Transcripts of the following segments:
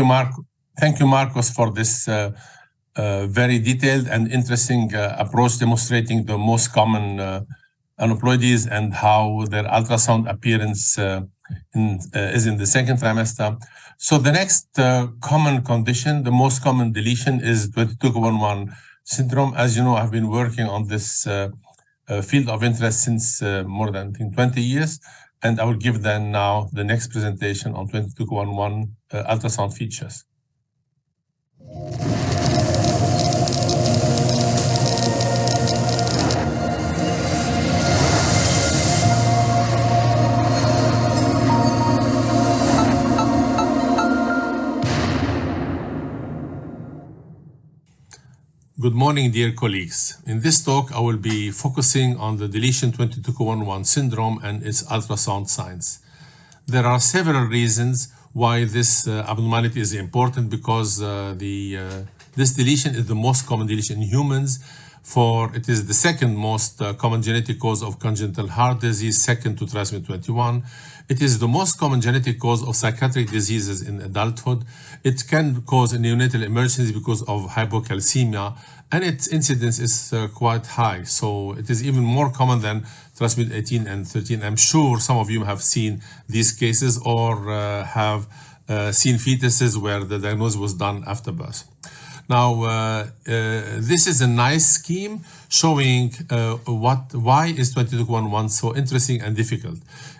you, Mark. Thank you, Marcos, for this very detailed and interesting approach demonstrating the most common aneuploidies and how their ultrasound appearance is in the second trimester. So the next common condition, the most common deletion, is 22q11 syndrome. As you know, I've been working on this field of interest since more than, I think, 20 years. And I will give them now the next presentation on 22q11 ultrasound features. Good morning, dear colleagues. In this talk, I will be focusing on the deletion 22q11 syndrome and its ultrasound signs. There are several reasons why this abnormality is important, because this deletion is the most common deletion in humans. For it is the second most common genetic cause of congenital heart disease, second to trisomy 21. It is the most common genetic cause of psychiatric diseases in adulthood. It can cause a neonatal emergency because of hypocalcemia, and its incidence is quite high. So it is even more common than trisomy 18 and 13. I'm sure some of you have seen these cases or have seen fetuses where the diagnosis was done after birth. Now, this is a nice scheme showing why is 22q11 so interesting and difficult.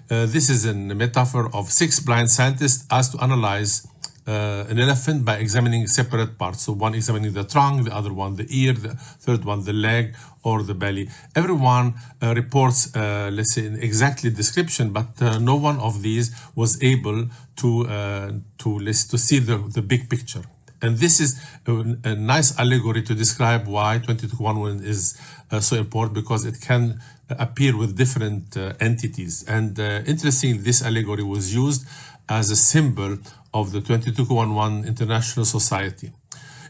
This is a metaphor of 6 blind scientists asked to analyze an elephant by examining separate parts. So one examining the trunk, the other one the ear, the third one the leg or the belly. Everyone reports, let's say, an exactly description, but no one of these was able to see the big picture. And this is a nice allegory to describe why 22q11 is so important, because it can appear with different entities. And interestingly, this allegory was used as a symbol of the 22q11 International Society.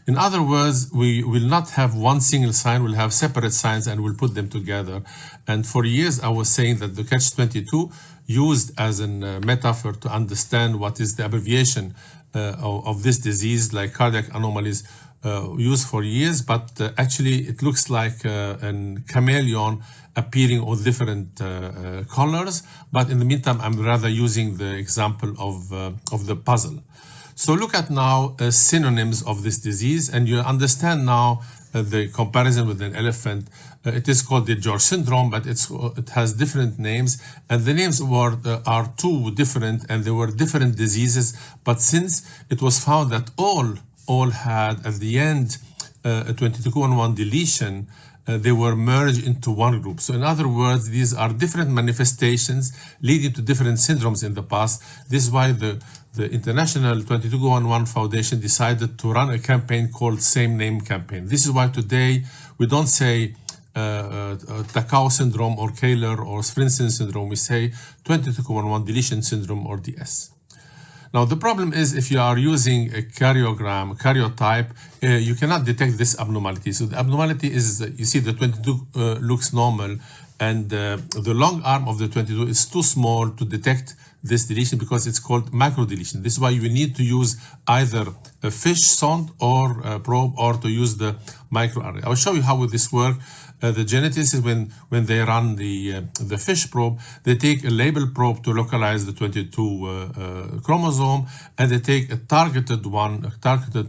In other words, we will not have one single sign, we'll have separate signs and we'll put them together. And for years, I was saying that the catch-22 used as a metaphor to understand what is the abbreviation of this disease, like cardiac anomalies, used for years, but actually it looks like a chameleon appearing with different colors. But in the meantime, I'm rather using the example of the puzzle. So look at now synonyms of this disease, and you understand now the comparison with an elephant. It is called the George syndrome, but it has different names, and the names are too different, and there were different diseases. But since it was found that all had at the end a 22q11 deletion, they were merged into one group. So in other words, these are different manifestations leading to different syndromes in the past. This is why the International 22q11 Foundation decided to run a campaign called Same Name Campaign. This is why today we don't say Takao syndrome or Kehler or Svensson syndrome. We say 22q11 deletion syndrome, or DS. Now, the problem is if you are using a karyotype, you cannot detect this abnormality. So the abnormality is, you see the 22 looks normal, and the long arm of the 22 is too small to detect this deletion because it's called microdeletion. This is why you need to use either a fish sonde or a probe, or to use the microarray. I'll show you how will this work. The geneticists, when they run the fish probe, they take a label probe to localize the 22 chromosome, and they take a targeted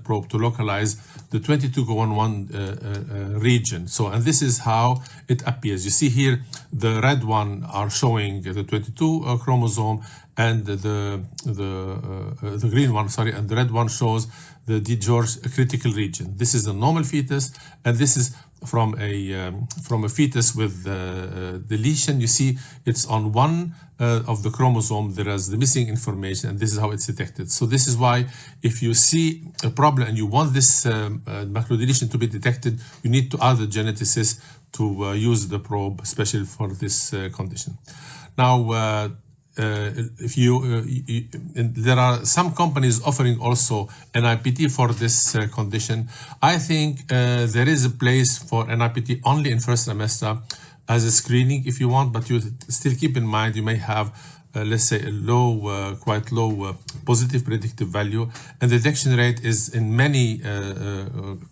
probe to localize the 22q11 region. So, and this is how it appears. You see here, the red one are showing the 22 chromosome, and the green one, sorry, and the red one shows the George critical region. This is a normal fetus, and this is from a fetus with deletion. You see it's on one of the chromosome there is the missing information, and this is how it's detected. So this is why if you see a problem and you want this macrodeletion to be detected, you need to ask the geneticist to use the probe, especially for this condition. Now, there are some companies offering also NIPT for this condition. I think there is a place for NIPT only in first trimester as a screening if you want, but you still keep in mind you may have let's say, a low, quite low positive predictive value, and the detection rate is in many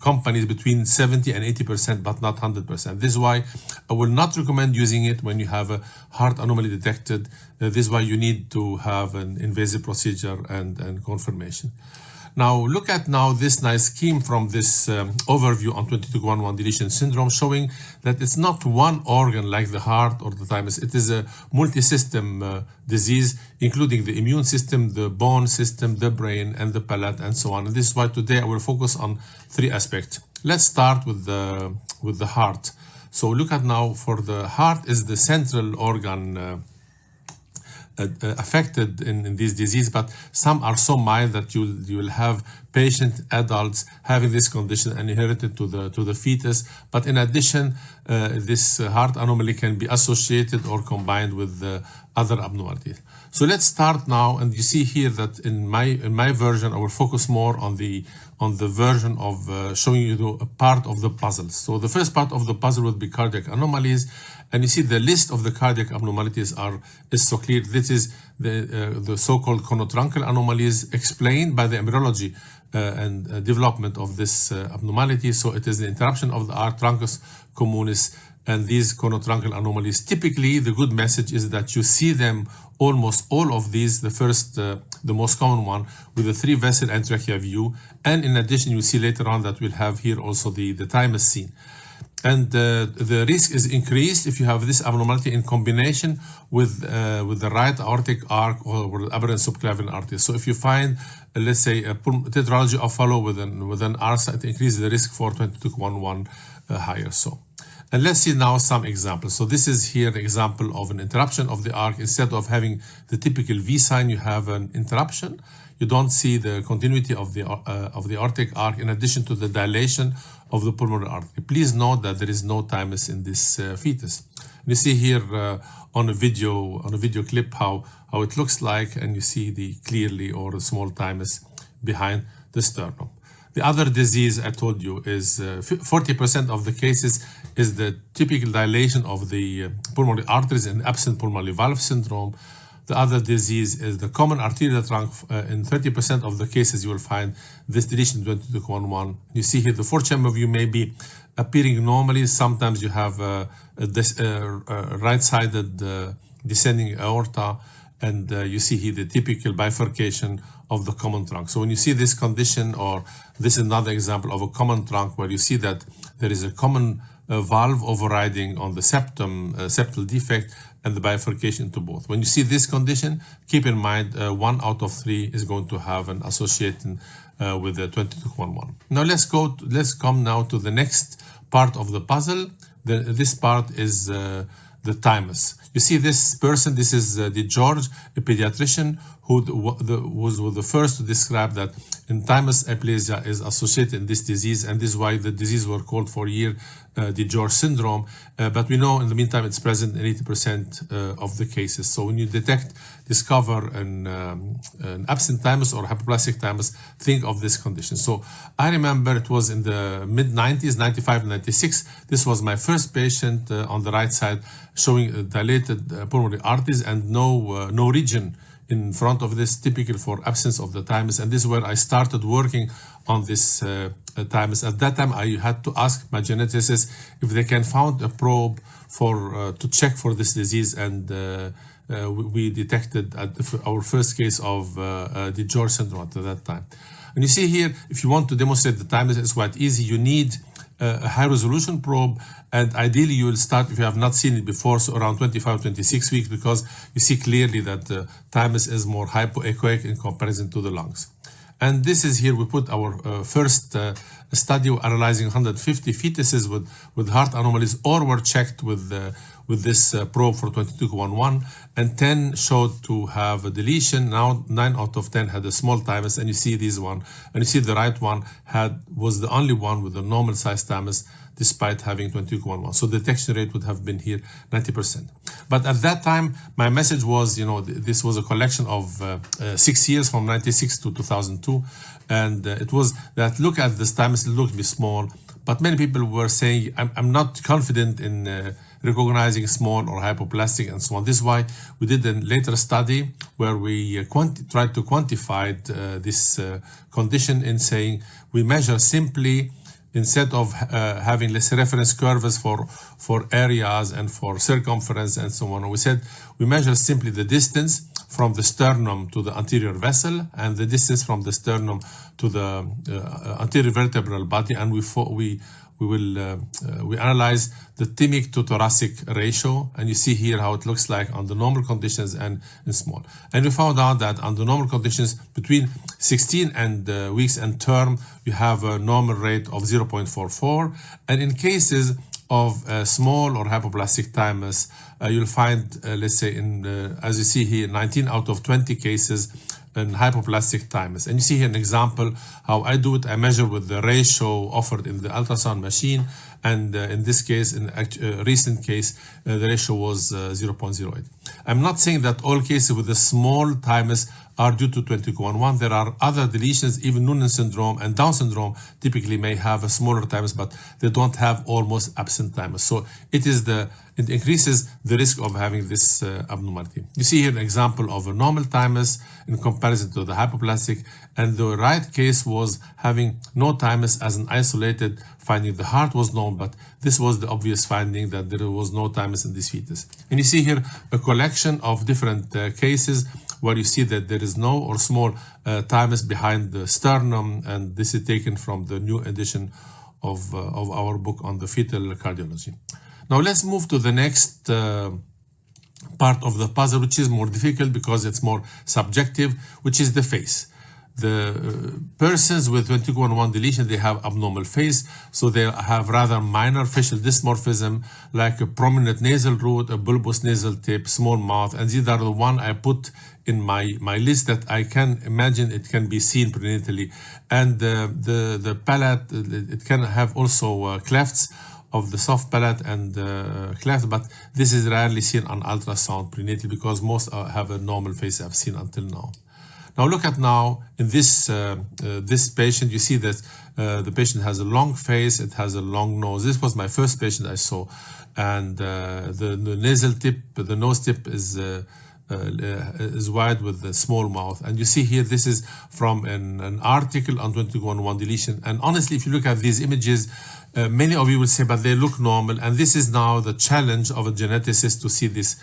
companies between 70 and 80%, but not 100%. This is why I will not recommend using it when you have a heart anomaly detected. This is why you need to have an invasive procedure and confirmation. Now look at this nice scheme from this overview on 22q11 deletion syndrome, showing that it's not one organ like the heart or the thymus. It is a multi-system disease, including the immune system, the bone system, the brain, and the palate, and so on. And this is why today I will focus on three aspects. Let's start with the heart. So look at now, for the heart is the central organ affected in this disease, but some are so mild that you will have adults having this condition and inherited to the fetus. But in addition, this heart anomaly can be associated or combined with other abnormalities. So let's start now, and you see here that in my version I will focus more on the version of showing you a part of the puzzle. So the first part of the puzzle would be cardiac anomalies. And you see the list of the cardiac abnormalities is so clear. This is the so-called conotruncal anomalies explained by the embryology and development of this abnormality. So it is the interruption of the arc truncus communis and these conotruncal anomalies. Typically, the good message is that you see them, almost all of these, the most common one, with the 3-vessel and trachea view. And in addition, you see later on that we'll have here also the thymus seen. And the risk is increased if you have this abnormality in combination with the right aortic arc or the aberrant subclavian artery. So if you find, let's say, a tetralogy of Fallot with an ARSA, it increases the risk for 22q11 higher. So, and let's see now some examples. So this is here an example of an interruption of the arc. Instead of having the typical V sign, you have an interruption. You don't see the continuity of the aortic arc, in addition to the dilation of the pulmonary artery. Please note that there is no thymus in this fetus. You see here on a video clip how it looks like, and you see the clearly or a small thymus behind the sternum. The other disease I told you is 40% of the cases is the typical dilation of the pulmonary arteries in absent pulmonary valve syndrome. The other disease is the common arterial trunk. In 30% of the cases, you will find this deletion 22q11. You see here the four-chamber view may be appearing normally. Sometimes you have a right-sided descending aorta, and you see here the typical bifurcation of the common trunk. So when you see this condition, or this is another example of a common trunk where you see that there is a common valve overriding on the septum, septal defect, and the bifurcation to both. When you see this condition, keep in mind 1 out of 3 is going to have an association with the 22q11. Now let's come now to the next part of the puzzle. This part is the thymus. You see this person, this is the George, a pediatrician who was the first to describe that thymus aplasia is associated in this disease, and this is why the disease were called for a year the George syndrome. But we know in the meantime it's present in 80% of the cases. So when you discover an absent thymus or hypoplastic thymus, think of this condition. So I remember it was in the mid-90s, 95, 96. This was my first patient on the right side, showing dilated pulmonary arteries and no region in front of this, typical for absence of the thymus. And this is where I started working on this thymus. At that time, I had to ask my geneticists if they can find a probe to check for this disease, and we detected our first case of the George syndrome at that time. And you see here, if you want to demonstrate the thymus, it's quite easy. You need a high resolution probe, and ideally you will start, if you have not seen it before, so around 25, 26 weeks, because you see clearly that the thymus is more hypoechoic in comparison to the lungs. And this is here we put our first study analyzing 150 fetuses with heart anomalies, or were checked with this probe for 22q11, and 10 showed to have a deletion. Now 9 out of 10 had a small thymus, and you see this one, and you see the right one was the only one with a normal size thymus, despite having 22q11. So the detection rate would have been here 90%. But at that time, my message was, this was a collection of 6 years from 96 to 2002. And it was that, look at this thymus, it looked to be small. But many people were saying, I'm not confident in recognizing small or hypoplastic and so on. This is why we did a later study where we tried to quantify this condition in saying we measure simply, instead of having, let's say, reference curves for areas and for circumference and so on, we said we measure simply the distance from the sternum to the anterior vessel and the distance from the sternum to the anterior vertebral body, and we analyze the thymic to thoracic ratio, and you see here how it looks like under normal conditions and in small. And we found out that under normal conditions between 16 and weeks and term, you have a normal rate of 0.44, and in cases of small or hypoplastic thymus, you'll find, let's say, as you see here, 19 out of 20 cases in hypoplastic thymus. And you see here an example how I do it. I measure with the ratio offered in the ultrasound machine, and in this case, in a recent case, the ratio was 0.08. I'm not saying that all cases with a small thymus are due to 22q11. There are other deletions, even Noonan syndrome and Down syndrome typically may have a smaller thymus, but they don't have almost absent thymus. So it increases the risk of having this abnormality. You see here an example of a normal thymus in comparison to the hypoplastic, and the right case was having no thymus as an isolated finding. The heart was known, but this was the obvious finding that there was no thymus in this fetus. And you see here a collection of different cases where you see that there is no or small thymus behind the sternum, and this is taken from the new edition of our book on the fetal cardiology. Now let's move to the next part of the puzzle, which is more difficult because it's more subjective, which is the face. The persons with 22q11 deletion, they have abnormal face, so they have rather minor facial dysmorphism, like a prominent nasal root, a bulbous nasal tip, small mouth, and these are the one I put in my list that I can imagine it can be seen prenatally. And the palate, it can have also clefts of the soft palate and cleft, but this is rarely seen on ultrasound prenatally because most have a normal face I've seen until now. Now look at now in this this patient, you see that the patient has a long face, it has a long nose. This was my first patient I saw, and the nasal tip, the nose tip is wide with the small mouth. And you see here, this is from an article on 22q11 deletion. And honestly, if you look at these images, many of you will say, but they look normal. And this is now the challenge of a geneticist to see these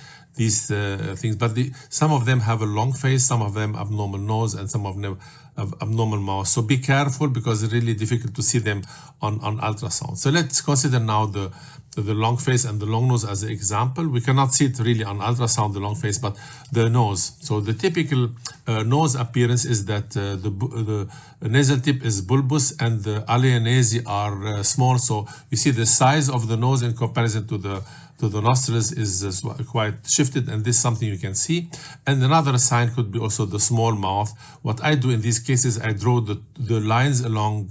things. But some of them have a long face, some of them abnormal nose, and some of them have abnormal mouth. So be careful because it's really difficult to see them on ultrasound. So let's consider now the long face and the long nose as an example. We cannot see it really on ultrasound, the long face, but the nose. So the typical nose appearance is that the nasal tip is bulbous and the alveoli are small. So you see the size of the nose in comparison to the nostrils is quite shifted, and this is something you can see. And another sign could be also the small mouth. What I do in these cases, I draw the lines along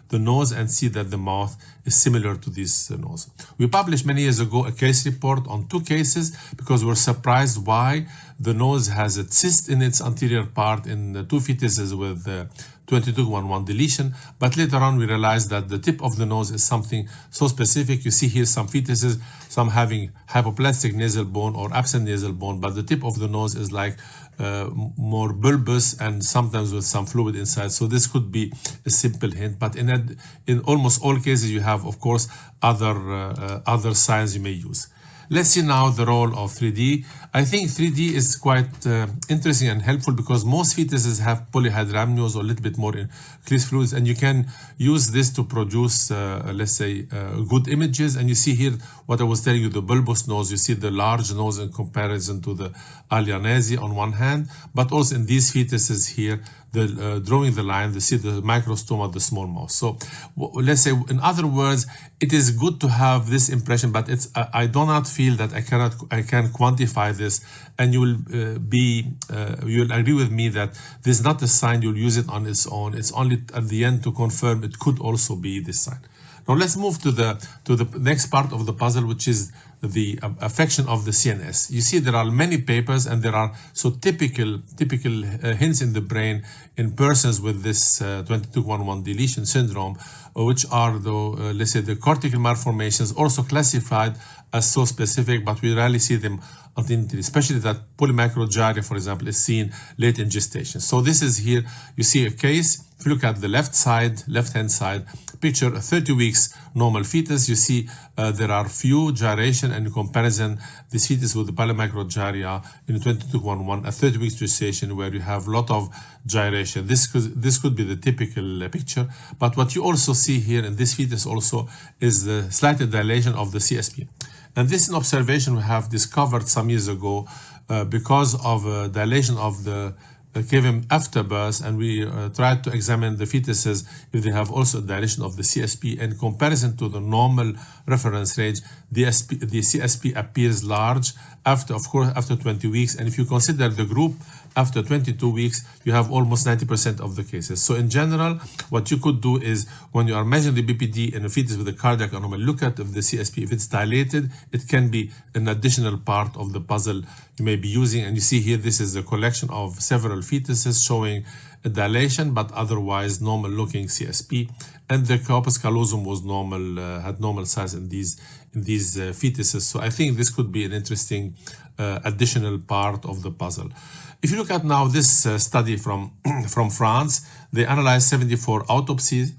the nose and see that the mouth is similar to this nose. We published many years ago a case report on 2 cases because we're surprised why the nose has a cyst in its anterior part in the 2 fetuses with 22q11 deletion, but later on we realized that the tip of the nose is something so specific. You see here some fetuses, some having hypoplastic nasal bone or absent nasal bone, but the tip of the nose is like more bulbous and sometimes with some fluid inside. So this could be a simple hint, but in almost all cases you have, of course, other signs you may use. Let's see now the role of 3D. I think 3D is quite interesting and helpful because most fetuses have polyhydramnios or a little bit more increased fluids, and you can use this to produce, let's say, good images. And you see here what I was telling you, the bulbous nose. You see the large nose in comparison to the alveoli on one hand, but also in these fetuses here, drawing the line, you see the microstoma, the small mouth. So let's say, in other words, it is good to have this impression, but I do not feel that I can quantify this, and you will you'll agree with me that this is not a sign you'll use it on its own. It's only at the end to confirm it could also be this sign. Now let's move to the next part of the puzzle, which is the affection of the CNS. You see there are many papers, and there are so typical hints in the brain in persons with this 22q11 deletion syndrome, which are let's say the cortical malformations, also classified as so specific, but we rarely see them until, especially that polymicrogyria, for example, is seen late in gestation. So this is here, you see a case. If you look at the left-hand side picture, 30 weeks normal fetus, you see there are few gyration, and in comparison, this fetus with the polymicrogyria in 22-1-1 at 30 weeks gestation, where you have a lot of gyration. This could be the typical picture, but what you also see here in this fetus also is the slight dilation of the CSP. And this is an observation we have discovered some years ago because of dilation of the cavum after birth, and we tried to examine the fetuses if they have also dilation of the CSP. In comparison to the normal reference range, the CSP appears large after 20 weeks, and if you consider the group after 22 weeks, you have almost 90% of the cases. So in general, what you could do is when you are measuring the BPD in a fetus with a cardiac anomaly, look at if the CSP, if it's dilated, it can be an additional part of the puzzle you may be using. And you see here, this is a collection of several fetuses showing a dilation, but otherwise normal looking CSP. And the corpus callosum was normal, had normal size in these fetuses. So I think this could be an interesting additional part of the puzzle. If you look at now this study from France, they analyzed 74 autopsies,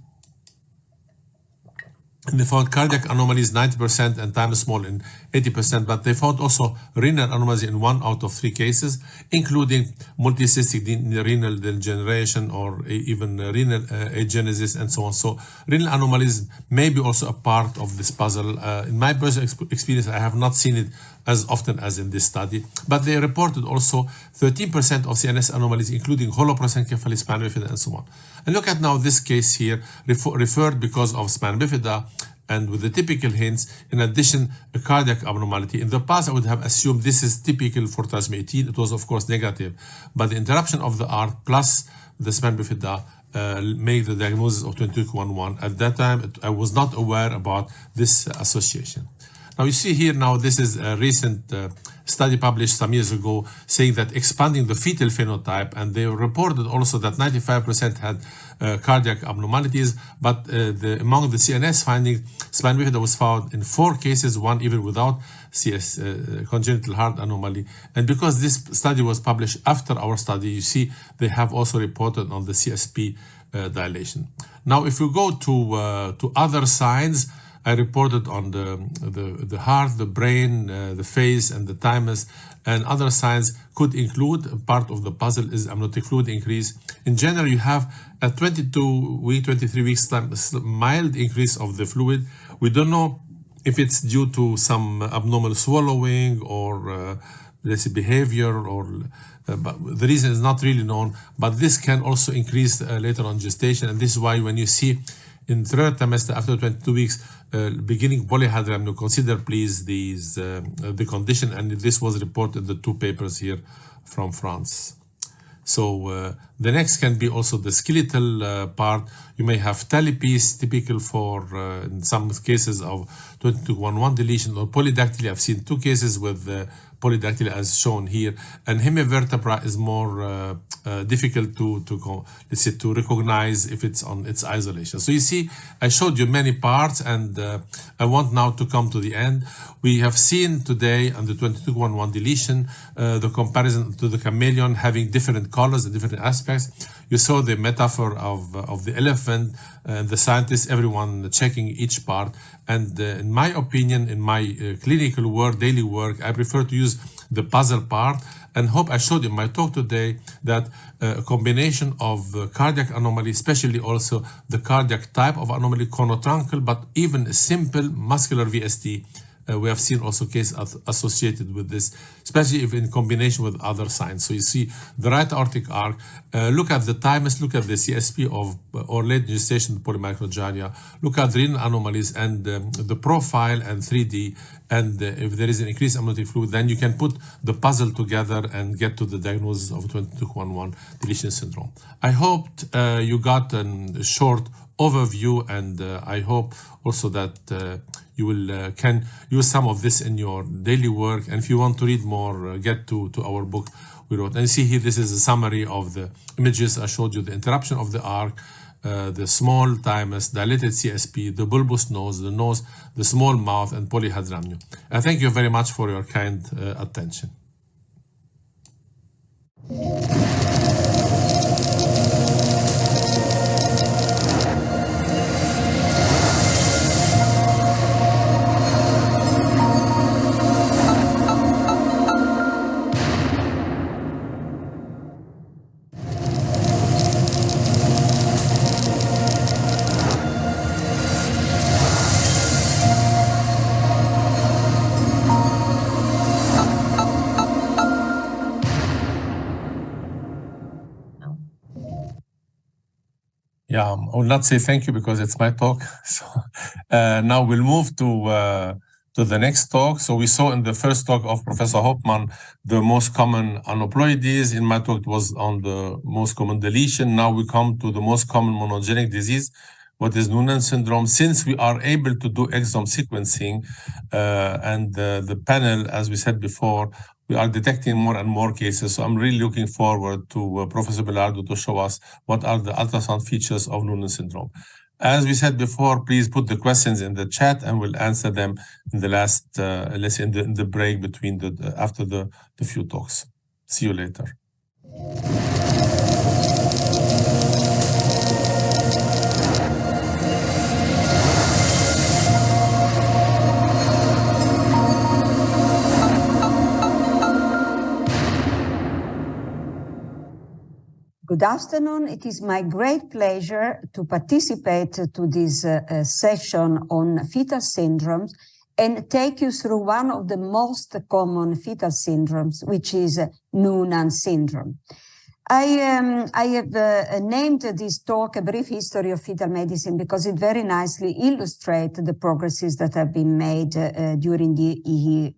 and they found cardiac anomalies 90% and time small in 80%, but they found also renal anomalies in 1 out of 3 cases, including multicystic renal degeneration or even renal agenesis and so on. So renal anomalies may be also a part of this puzzle. In my personal experience, I have not seen it as often as in this study, but they reported also 13% of CNS anomalies, including holoprosencephaly, spina bifida, and so on. And look at now this case here, referred because of spina bifida, and with the typical hints, in addition, a cardiac abnormality. In the past, I would have assumed this is typical for trisomy 18. It was, of course, negative, but the interruption of the ART plus the spina bifida made the diagnosis of 22q11. At that time, I was not aware about this association. Now you see here now, this is a recent study published some years ago saying that expanding the fetal phenotype, and they reported also that 95% had cardiac abnormalities, but among the CNS findings, spina bifida was found in 4 cases, 1 even without congenital heart anomaly. And because this study was published after our study, you see they have also reported on the CSP dilation. Now if you go to other signs, I reported on the heart, the brain, the face, and the thymus, and other signs could include part of the puzzle is amniotic fluid increase. In general, you have a 22-week, 23 weeks time, mild increase of the fluid. We don't know if it's due to some abnormal swallowing or let's say behavior, or but the reason is not really known. But this can also increase later on gestation, and this is why when you see in third trimester after 22 weeks, beginning polyhydramnion, consider please the condition, and this was reported in the 2 papers here from France. So the next can be also the skeletal part. You may have talipes, typical for in some cases of 22q11 deletion, or polydactyly. I've seen 2 cases with polydactyly as shown here, and hemivertebra is more difficult to recognize if it's on its isolation. So you see, I showed you many parts, and I want now to come to the end. We have seen today on the 22q11 deletion the comparison to the chameleon having different colors and different aspects. You saw the metaphor of the elephant, and the scientists, everyone checking each part. And in my opinion, in my clinical work, daily work, I prefer to use the puzzle part, and hope I showed in my talk today that a combination of cardiac anomaly, especially also the cardiac type of anomaly, conotruncal, but even a simple muscular VST, we have seen also cases associated with this, especially if in combination with other signs. So you see the right aortic arc, look at the thymus, look at the CSP or late gestation polymicrogyria, look at the renal anomalies and the profile and 3D, and if there is an increased amniotic fluid, then you can put the puzzle together and get to the diagnosis of 22q11 deletion syndrome. I hoped you got a short overview, and I hope also that you will can use some of this in your daily work. And if you want to read more, get to our book we wrote. And you see here, this is a summary of the images. I showed you the interruption of the arc, the small thymus, dilated CSP, the bulbous nose, the small mouth, and polyhydramnion. I thank you very much for your kind attention. Yeah, I will not say thank you because it's my talk. So now we'll move to the next talk. So we saw in the first talk of Professor Hopman the most common aneuploidies. In my talk, it was on the most common deletion. Now we come to the most common monogenic disease, what is Noonan syndrome. Since we are able to do exome sequencing and the panel, as we said before, we are detecting more and more cases. So I'm really looking forward to Professor Belardo to show us what are the ultrasound features of Noonan syndrome. As we said before, please put the questions in the chat and we'll answer them in the last, let's say in the break between after the few talks. See you later. Good afternoon. It is my great pleasure to participate to this session on fetal syndromes and take you through one of the most common fetal syndromes, which is Noonan syndrome. I have named this talk A Brief History of Fetal Medicine because it very nicely illustrates the progresses that have been made during the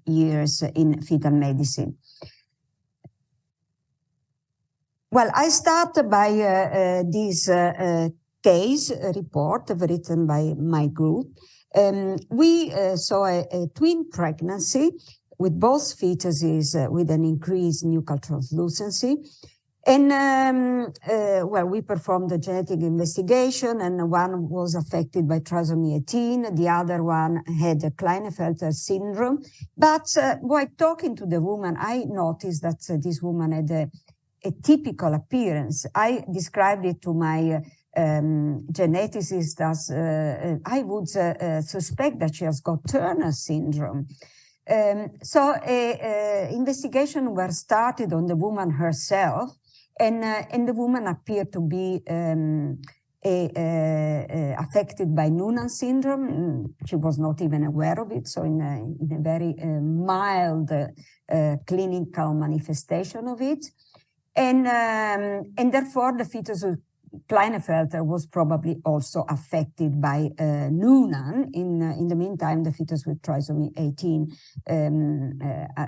years in fetal medicine. Well, I start by this case report written by my group. We saw a twin pregnancy with both fetuses with an increased nuchal translucency. And, well, we performed a genetic investigation, and one was affected by trisomy 18. The other one had a Klinefelter syndrome. But while talking to the woman, I noticed that this woman had a typical appearance. I described it to my geneticist as I would suspect that she has got Turner syndrome. So investigation were started on the woman herself, and the woman appeared to be affected by Noonan syndrome. She was not even aware of it, so in a very mild clinical manifestation of it. And therefore, the fetus with Klinefelter was probably also affected by Noonan. In the meantime, the fetus with trisomy 18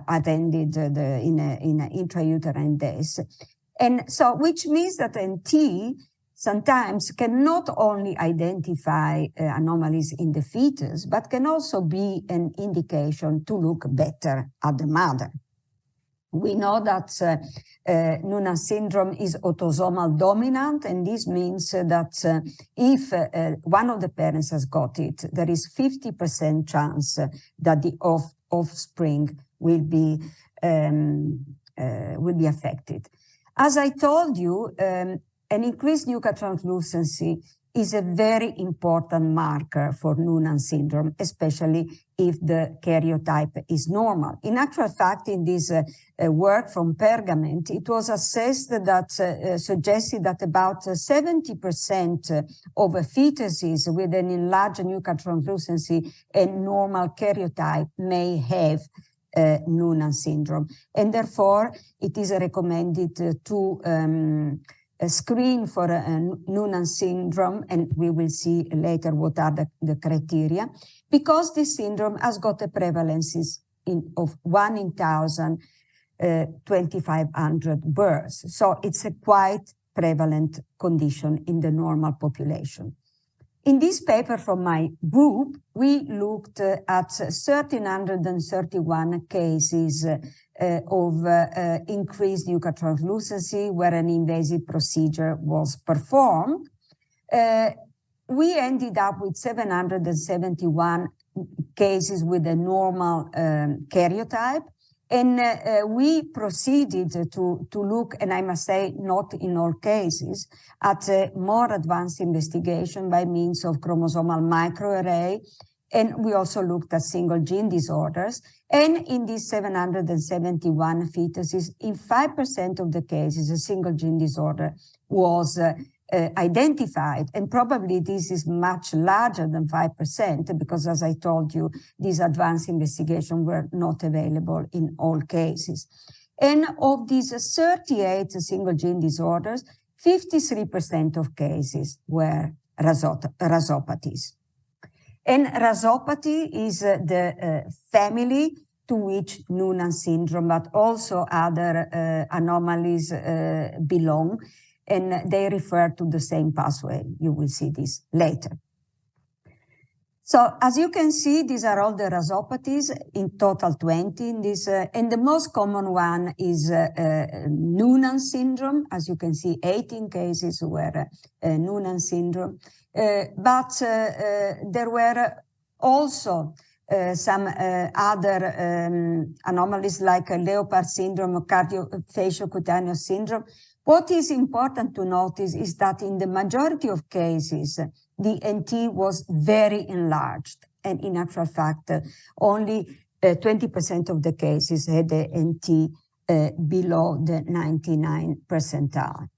attended in an intrauterine death. And so, which means that NT sometimes can not only identify anomalies in the fetus, but can also be an indication to look better at the mother. We know that Noonan syndrome is autosomal dominant, and this means that if one of the parents has got it, there is 50% chance that the offspring will be affected. As I told you, an increased nuchal translucency is a very important marker for Noonan syndrome, especially if the karyotype is normal. In actual fact, in this work from Pergament, it was assessed that suggested that about 70% of fetuses with an enlarged nuchal translucency and normal karyotype may have Noonan syndrome. And therefore, it is recommended to screen for Noonan syndrome, and we will see later what are the criteria, because this syndrome has got a prevalence of 1 in 1,000, 2,500 births. So it's a quite prevalent condition in the normal population. In this paper from my group, we looked at 1,331 cases of increased nuchal translucency where an invasive procedure was performed. We ended up with 771 cases with a normal karyotype. And we proceeded to look, and I must say, not in all cases, at a more advanced investigation by means of chromosomal microarray. And we also looked at single gene disorders. And in these 771 fetuses, in 5% of the cases, a single gene disorder was identified. And probably this is much larger than 5% because, as I told you, these advanced investigations were not available in all cases. And of these 38 single gene disorders, 53% of cases were rasopathies. And rasopathy is the family to which Noonan syndrome, but also other anomalies belong. And they refer to the same pathway. You will see this later. So as you can see, these are all the rasopathies, in total 20 in this, and the most common one is Noonan syndrome. As you can see, 18 cases were Noonan syndrome. But there were also some other anomalies like Leopard syndrome or cardiofaciocutaneous syndrome. What is important to notice is that in the majority of cases, the NT was very enlarged. And in actual fact, only 20% of the cases had the NT below the 99th percentile.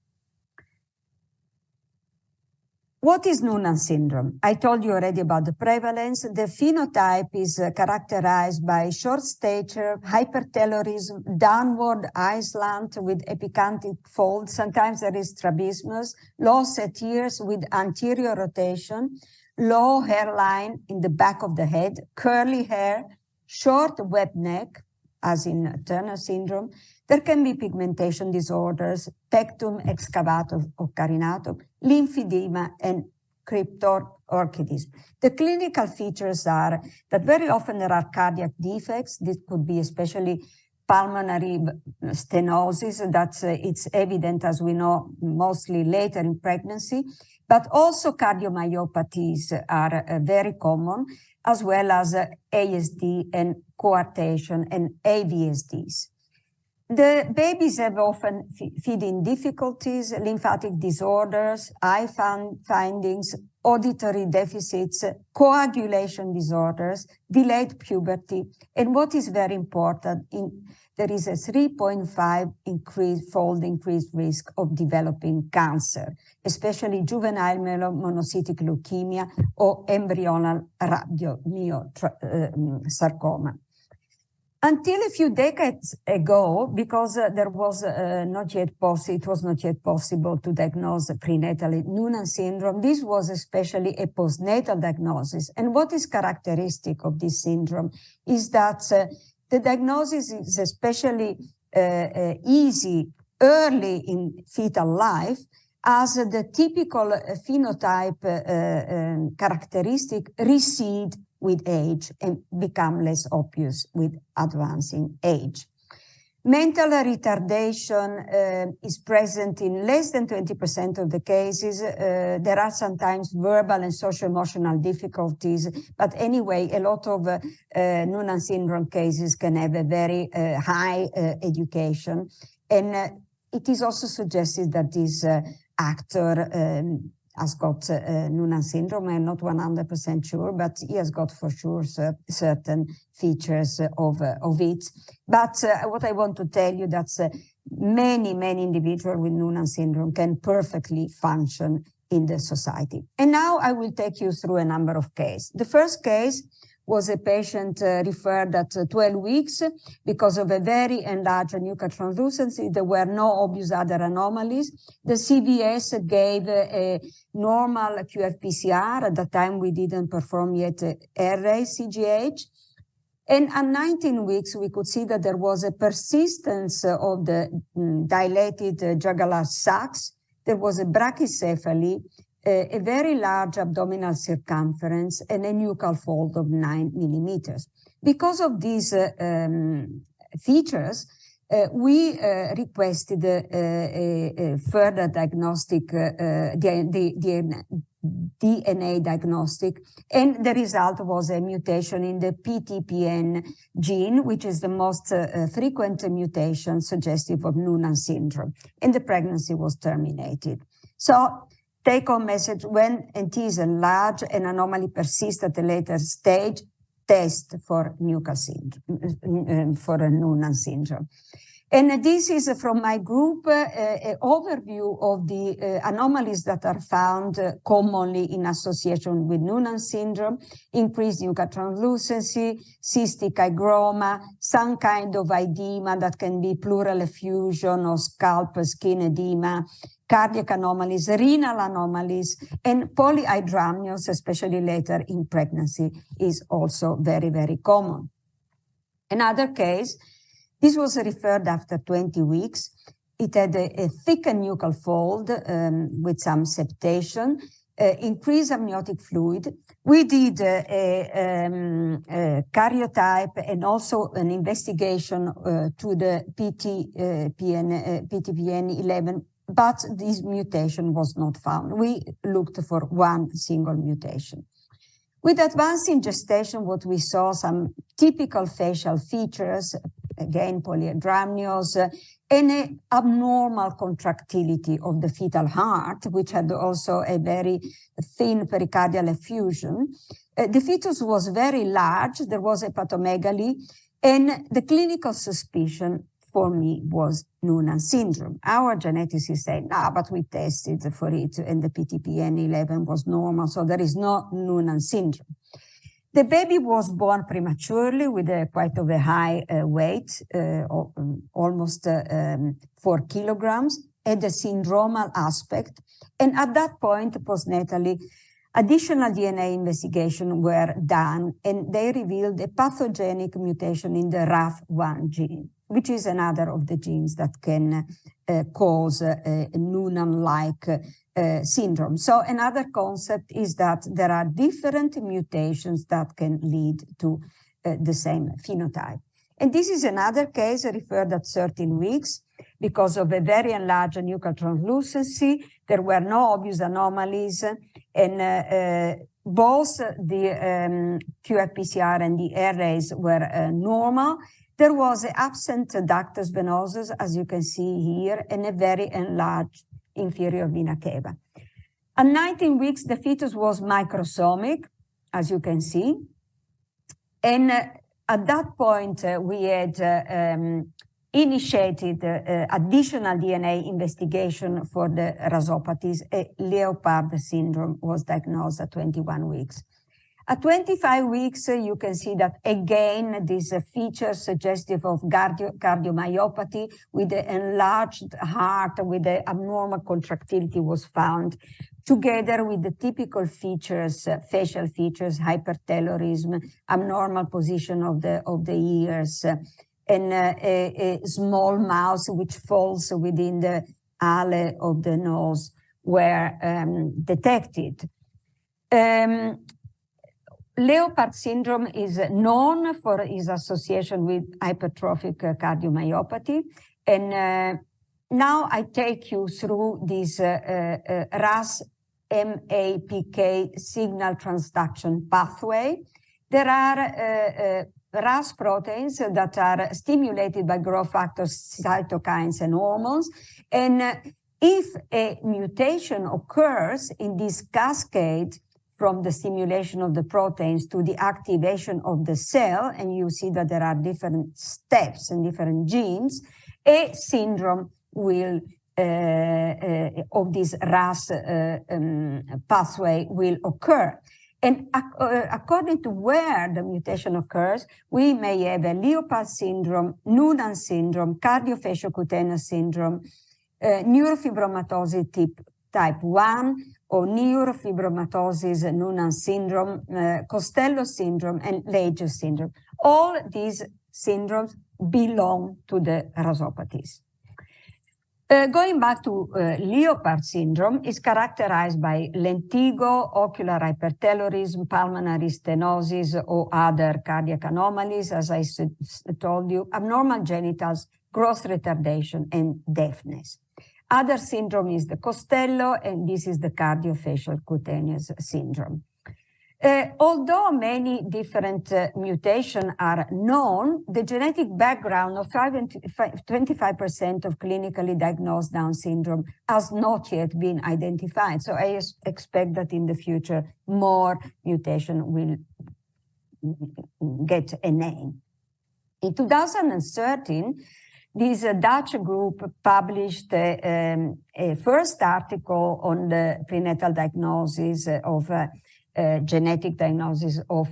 What is Noonan syndrome? I told you already about the prevalence. The phenotype is characterized by short stature, hypertelorism, downward eye slant with epicanthal fold. Sometimes there is strabismus, low set ears with anterior rotation, low hairline in the back of the head, curly hair, short web neck, as in Turner syndrome. There can be pigmentation disorders, pectum excavatum or carinatum, lymphedema, and cryptorchidism. The clinical features are that very often there are cardiac defects. This could be especially pulmonary stenosis. It's evident, as we know, mostly later in pregnancy. But also cardiomyopathies are very common, as well as ASD and coarctation and AVSDs. The babies have often feeding difficulties, lymphatic disorders, eye findings, auditory deficits, coagulation disorders, delayed puberty. And what is very important, there is a 3.5-fold increased risk of developing cancer, especially juvenile monocytic leukemia or embryonal rhabdomyosarcoma. Until a few decades ago, because it was not yet possible to diagnose prenatally Noonan syndrome, this was especially a postnatal diagnosis. And what is characteristic of this syndrome is that the diagnosis is especially easy early in fetal life, as the typical phenotype characteristic recede with age and become less obvious with advancing age. Mental retardation is present in less than 20% of the cases. There are sometimes verbal and social-emotional difficulties, but anyway, a lot of Noonan syndrome cases can have a very high education. And it is also suggested that this actor has got Noonan syndrome. I'm not 100% sure, but he has got for sure certain features of it. But what I want to tell you that many individuals with Noonan syndrome can perfectly function in the society. And now I will take you through a number of cases. The first case was a patient referred at 12 weeks because of a very enlarged nuchal translucency. There were no obvious other anomalies. The CVS gave a normal QF-PCR. At that time, we didn't perform yet array CGH. And at 19 weeks, we could see that there was a persistence of the dilated jugular sacs. There was a brachycephaly, a very large abdominal circumference, and a nuchal fold of 9 millimeters. Because of these features, we requested a further diagnostic, DNA diagnostic, and the result was a mutation in the PTPN gene, which is the most frequent mutation suggestive of Noonan syndrome, and the pregnancy was terminated. So, take-home message: when NT is enlarged, an anomaly persists at a later stage, test for Noonan syndrome. And this is from my group, an overview of the anomalies that are found commonly in association with Noonan syndrome: increased nuchal translucency, cystic hygroma, some kind of edema that can be pleural effusion or scalp skin edema, cardiac anomalies, renal anomalies, and polyhydramnios, especially later in pregnancy, is also very, very common. Another case, this was referred after 20 weeks. It had a thickened nuchal fold with some septation, increased amniotic fluid. We did a karyotype and also an investigation to the PTPN11, but this mutation was not found. We looked for one single mutation. With advancing gestation, what we saw, some typical facial features, again, polyhydramnios, and an abnormal contractility of the fetal heart, which had also a very thin pericardial effusion. The fetus was very large, there was hepatomegaly, and the clinical suspicion for me was Noonan syndrome. Our geneticist said, no, but we tested for it, and the PTPN11 was normal, so there is no Noonan syndrome. The baby was born prematurely with quite of a high weight, almost 4 kilograms, had a syndromal aspect. And at that point, postnatally, additional DNA investigation were done, and they revealed a pathogenic mutation in the RAF1 gene, which is another of the genes that can cause a Noonan-like syndrome. So another concept is that there are different mutations that can lead to the same phenotype. And this is another case referred at 13 weeks because of a very enlarged nuchal translucency. There were no obvious anomalies, and both the qRT-PCR and the arrays were normal. There was absent ductus venosus, as you can see here, and a very enlarged inferior vena cava. At 19 weeks, the fetus was microsomic, as you can see. And at that point, we had initiated additional DNA investigation for the rasopathies. Leopard syndrome was diagnosed at 21 weeks. At 25 weeks, you can see that again, these features suggestive of cardiomyopathy with the enlarged heart, with the abnormal contractility was found, together with the typical features, facial features, hypertelorism, abnormal position of the ears, and a small mouth which falls within the alley of the nose were detected. Leopard syndrome is known for its association with hypertrophic cardiomyopathy. And now I take you through this RAS-MAPK signal transduction pathway. There are RAS proteins that are stimulated by growth factors, cytokines, and hormones. And if a mutation occurs in this cascade, from the stimulation of the proteins to the activation of the cell, and you see that there are different steps and different genes, a syndrome will of this RAS pathway will occur. And according to where the mutation occurs, we may have a Leopard syndrome, Noonan syndrome, cardiofaciocutaneous syndrome, neurofibromatosis type 1, or neurofibromatosis Noonan syndrome, Costello syndrome, and Leger syndrome. All these syndromes belong to the rasopathies. Going back to Leopard syndrome, is characterized by lentigo, ocular hypertelorism, pulmonary stenosis, or other cardiac anomalies, as I told you, abnormal genitals, growth retardation, and deafness. Other syndrome is the Costello, and this is the cardiofacial cutaneous syndrome. Although many different mutations are known, the genetic background of 25% of clinically diagnosed Down syndrome has not yet been identified. So I expect that in the future, more mutation will get a name. In 2013, this Dutch group published a first article on the prenatal diagnosis of genetic diagnosis of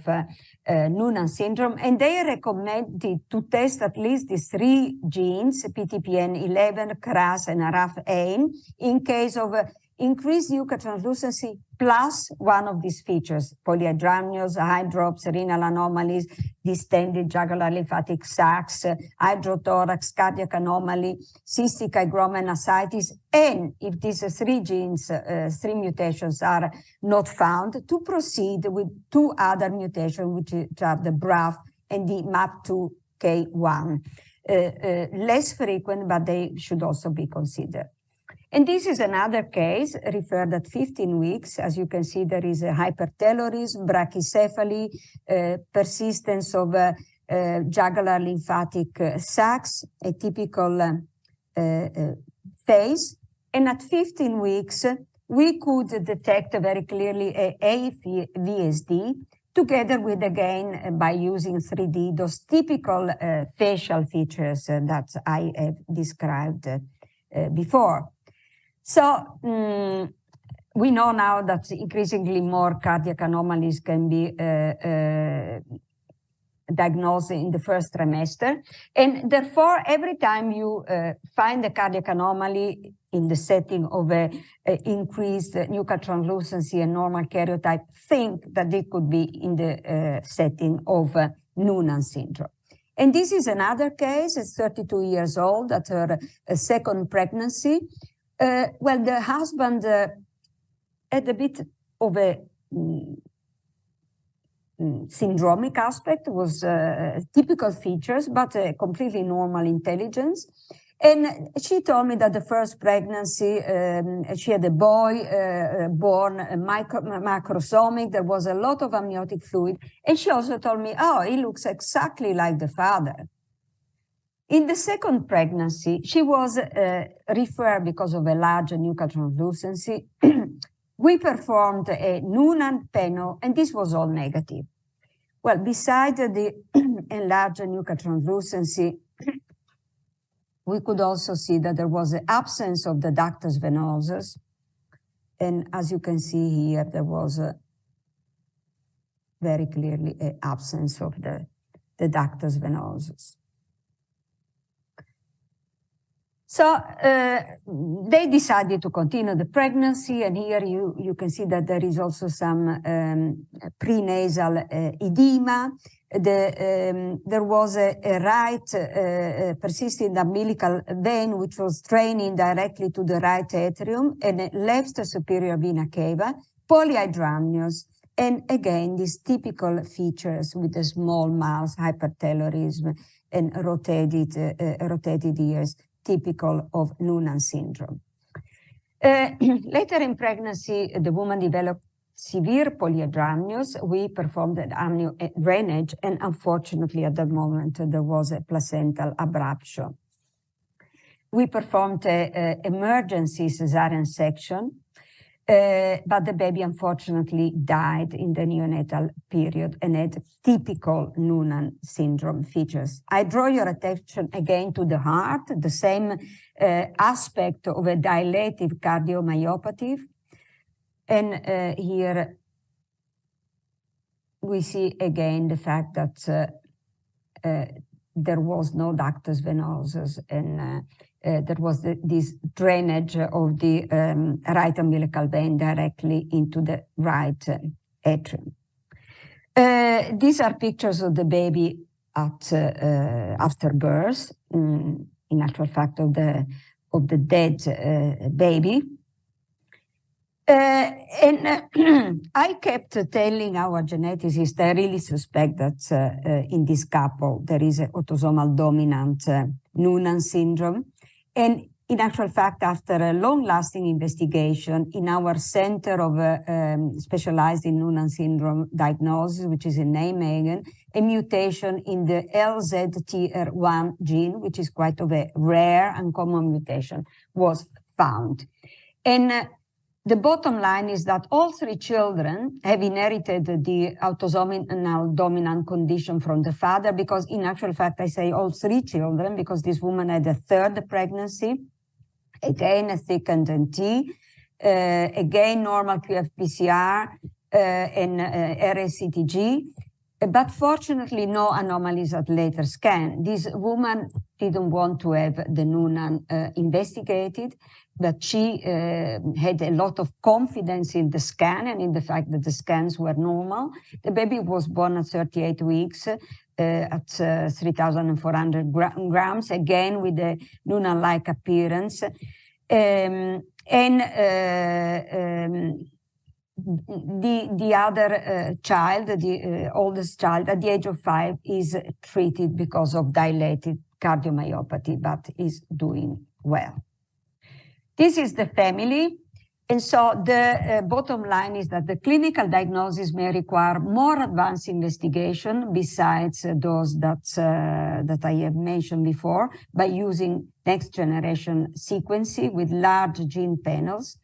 Noonan syndrome, and they recommended to test at least these 3 genes, PTPN11, CRAS, and RAF-AIM, in case of increased nuclear translucency plus one of these features, polyhydramnios, hydrops, renal anomalies, distended jugular lymphatic sacs, hydrothorax, cardiac anomaly, cystic hygroma, and ascites, and if these 3 genes, 3 mutations are not found, to proceed with 2 other mutations, which are the BRAF and the MAP2K1. Less frequent, but they should also be considered. And this is another case referred at 15 weeks. As you can see, there is a hypertelorism, brachycephaly, persistence of jugular lymphatic sacs, a typical phase. And at 15 weeks, we could detect very clearly a AVSD, together with, again, by using 3D, those typical facial features that I have described before. So we know now that increasingly more cardiac anomalies can be diagnosed in the first trimester. And therefore, every time you find a cardiac anomaly in the setting of increased nuchal translucency and normal karyotype, think that it could be in the setting of Noonan syndrome. And this is another case. It's 32 years old, at her second pregnancy. Well, the husband had a bit of a syndromic aspect, was typical features, but completely normal intelligence. And she told me that the first pregnancy, she had a boy born macrosomic. There was a lot of amniotic fluid. And she also told me, oh, he looks exactly like the father. In the second pregnancy, she was referred because of a large nuchal translucency. We performed a Noonan panel, and this was all negative. Well, besides the enlarged nuchal translucency, we could also see that there was an absence of the ductus venosus. And as you can see here, there was very clearly an absence of the ductus venosus. So they decided to continue the pregnancy, and here you can see that there is also some prenasal edema. There was a right persistent umbilical vein which was draining directly to the right atrium, and a left superior vena cava, polyhydramnios, and again these typical features with the small mouth, hypertelorism, and rotated ears, typical of Noonan syndrome. Later in pregnancy, the woman developed severe polyhydramnios. We performed an amnio drainage, and unfortunately at that moment there was a placental abruption. We performed an emergency cesarean section, but the baby unfortunately died in the neonatal period and had typical Noonan syndrome features. I draw your attention again to the heart, the same aspect of a dilative cardiomyopathy. And here we see again the fact that there was no ductus venosus, and there was this drainage of the right umbilical vein directly into the right atrium. These are pictures of the baby at after birth, in actual fact of the dead baby. And I kept telling our geneticist, I really suspect that in this couple there is an autosomal dominant Noonan syndrome. And in actual fact, after a long-lasting investigation in our Center of specialized in Noonan syndrome diagnosis, which is in Nijmegen, a mutation in the LZTR1 gene, which is quite of a rare and common mutation, was found. And the bottom line is that all three children have inherited the autosomal dominant condition from the father, because in actual fact, I say all three children, because this woman had a third pregnancy, again a thickened NT, again normal QF-PCR and RACTG, but fortunately no anomalies at later scan. This woman didn't want to have the Noonan investigated, but she had a lot of confidence in the scan and in the fact that the scans were normal. The baby was born at 38 weeks at 3,400 grams, again with a Noonan-like appearance. The other child, the oldest child, at the age of 5, is treated because of dilated cardiomyopathy, but is doing well. This is the family. And so the bottom line is that the clinical diagnosis may require more advanced investigation besides those that I have mentioned before, by using next generation sequencing with large gene panels.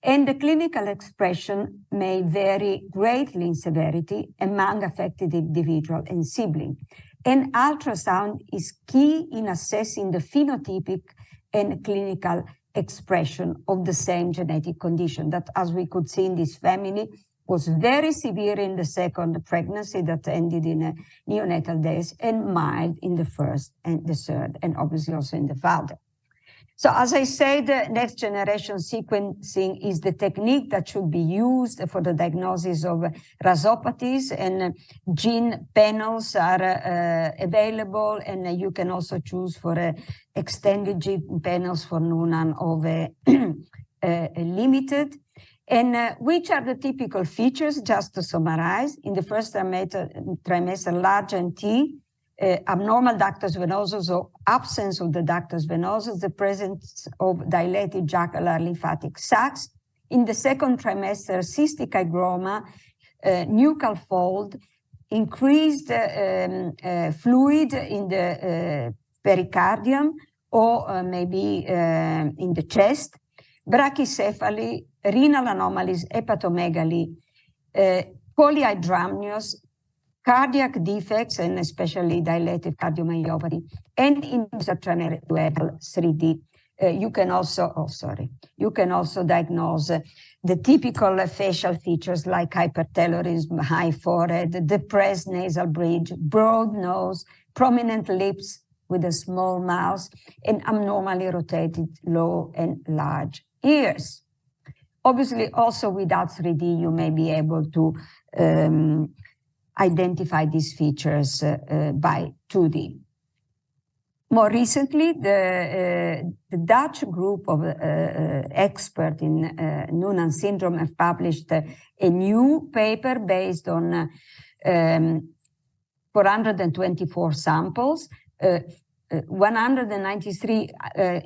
And the clinical expression may vary greatly in severity among affected individual and sibling. And ultrasound is key in assessing the phenotypic and clinical expression of the same genetic condition that, as we could see in this family, was very severe in the second pregnancy that ended in a neonatal death, and mild in the first and the third, and obviously also in the father. So as I said, next generation sequencing is the technique that should be used for the diagnosis of rasopathies, and gene panels are available, and you can also choose for extended gene panels for Noonan of a limited. And which are the typical features, just to summarize? In the first trimester, large NT, abnormal ductus venosus or absence of the ductus venosus, the presence of dilated jugular lymphatic sacs. In the second trimester, cystic hygroma, nuchal fold, increased fluid in the pericardium or maybe in the chest, brachycephaly, renal anomalies, hepatomegaly, polyhydramnios, cardiac defects, and especially dilated cardiomyopathy, and in intracranial 3D. You can also diagnose the typical facial features like hypertelorism, high forehead, depressed nasal bridge, broad nose, prominent lips with a small mouth, and abnormally rotated low and large ears. Obviously, also without 3D, you may be able to identify these features by 2D. More recently, the Dutch group of experts in Noonan syndrome have published a new paper based on 424 samples, 193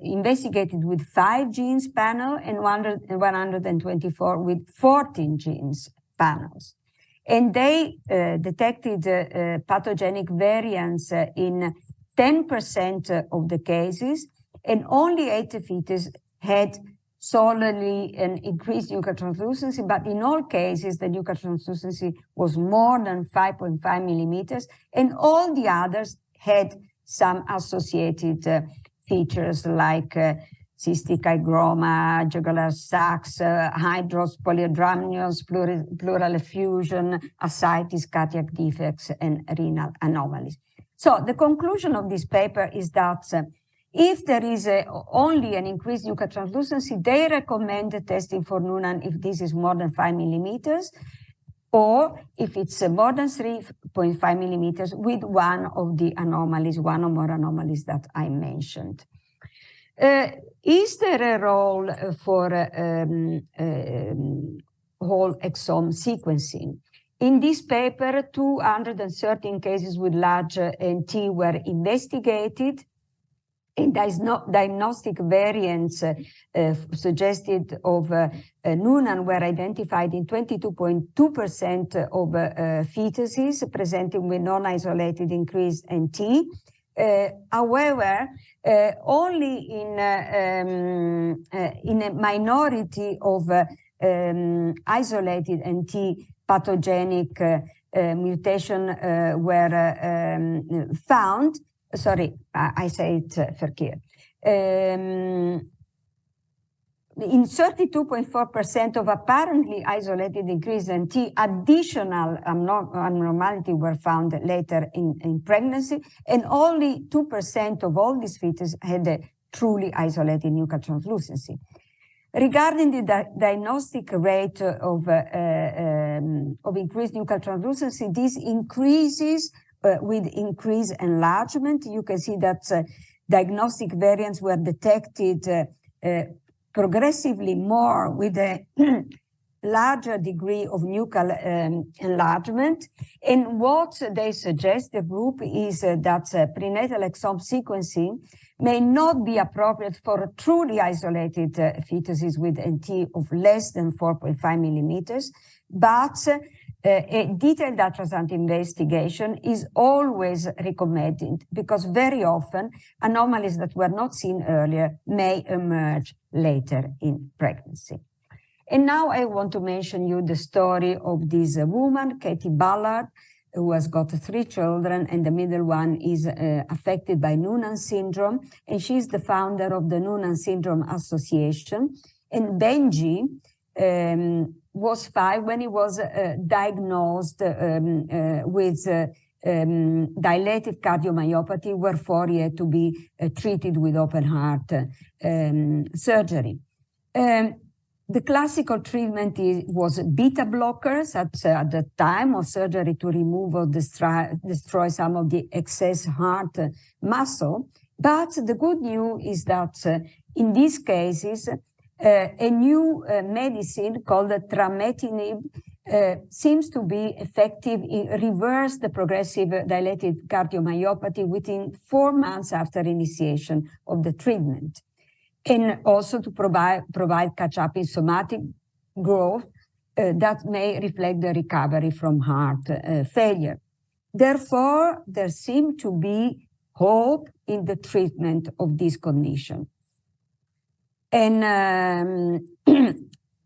investigated with 5 genes panel, and 124 with 14 genes panels. And they detected pathogenic variants in 10% of the cases, and only 8 fetus had solely an increased nuclear translucency, but in all cases, the nuclear translucency was more than 5.5 millimeters, and all the others had some associated features like cystic hygroma, jugular sacs, hydros, polyhydramnios, pleural effusion, ascites, cardiac defects, and renal anomalies. So the conclusion of this paper is that if there is only an increased nuclear translucency, they recommend testing for Noonan if this is more than 5 millimeters, or if it's more than 3.5 millimeters with one of the anomalies, one or more anomalies that I mentioned. Is there a role for whole exome sequencing? In this paper, 213 cases with large NT were investigated, And there is no diagnostic variants suggested of noonan were identified in 22.2% of fetuses presenting with non-isolated increased NT. However, only in a minority of isolated NT pathogenic mutation were found. Sorry, I say it verkeerd. In 32.4% of apparently isolated increase in T, additional abnormality were found later in pregnancy, and only 2% of all these fetus had a truly isolated nuchal translucency. Regarding the diagnostic rate of increased nuchal translucency, this increases with increased enlargement. You can see that diagnostic variants were detected progressively more with a larger degree of nuchal enlargement. And what they suggest, the group, is that prenatal exome sequencing may not be appropriate for truly isolated fetuses with NT of less than 4.5 millimeters, but a detailed ultrasound investigation is always recommended because very often anomalies that were not seen earlier may emerge later in pregnancy. And now I want to mention you the story of this woman, Katie Ballard, who has got 3 children, and the middle one is affected by Noonan syndrome, and she's the founder of the Noonan Syndrome Association. And Benji was 5 when he was diagnosed with dilated cardiomyopathy, wherefore he had to be treated with open heart surgery. The classical treatment was beta blockers at the time of surgery to remove or destroy some of the excess heart muscle. But the good news is that in these cases, a new medicine called trametinib seems to be effective in reverse the progressive dilated cardiomyopathy within 4 months after initiation of the treatment, and also to provide catch-up in somatic growth that may reflect the recovery from heart failure. Therefore, there seems to be hope in the treatment of this condition. And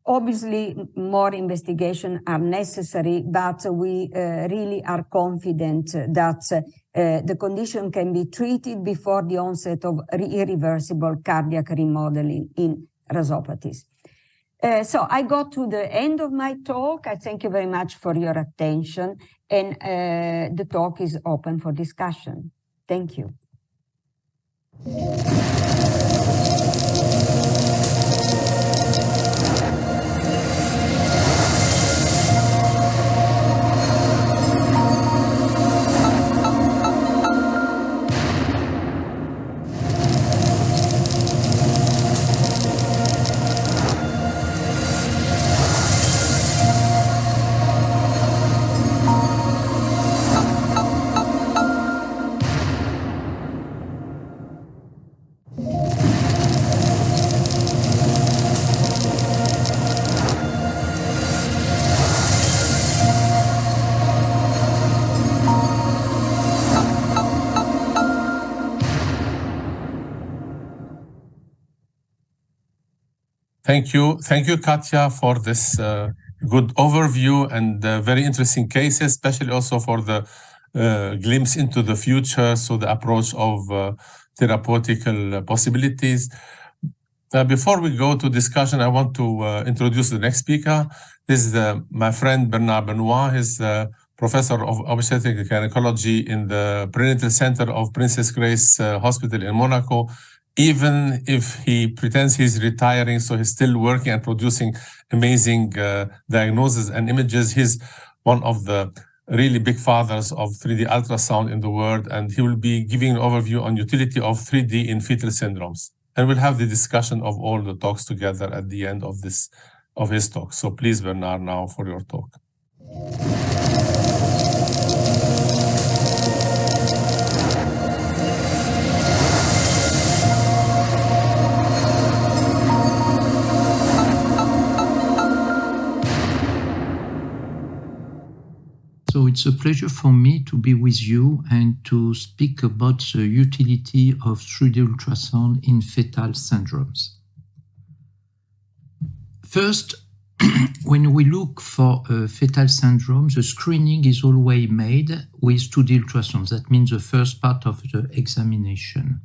obviously, more investigation are necessary, but we really are confident that the condition can be treated before the onset of irreversible cardiac remodeling in rasopathies. So I got to the end of my talk. I thank you very much for your attention, and the talk is open for discussion. Thank you. Thank you, Katja, for this good overview and very interesting cases, especially also for the glimpse into the future, so the approach of therapeutical possibilities. Before we go to discussion, I want to introduce the next speaker. This is my friend Bernard Benoit. He's professor of obstetric and gynecology in the prenatal center of Princess Grace Hospital in Monaco. Even if he pretends he's retiring, so he's still working and producing amazing diagnoses and images. He's one of the really big fathers of 3D ultrasound in the world, and he will be giving an overview on utility of 3D in fetal syndromes. And we'll have the discussion of all the talks together at the end of his talk. So please, Bernard, now for your talk. it's a pleasure for me to be with you and to speak about the utility of 3D ultrasound in fetal syndromes. First, when we look for fetal syndrome, the screening is always made with 2D ultrasound. That means the first part of the examination.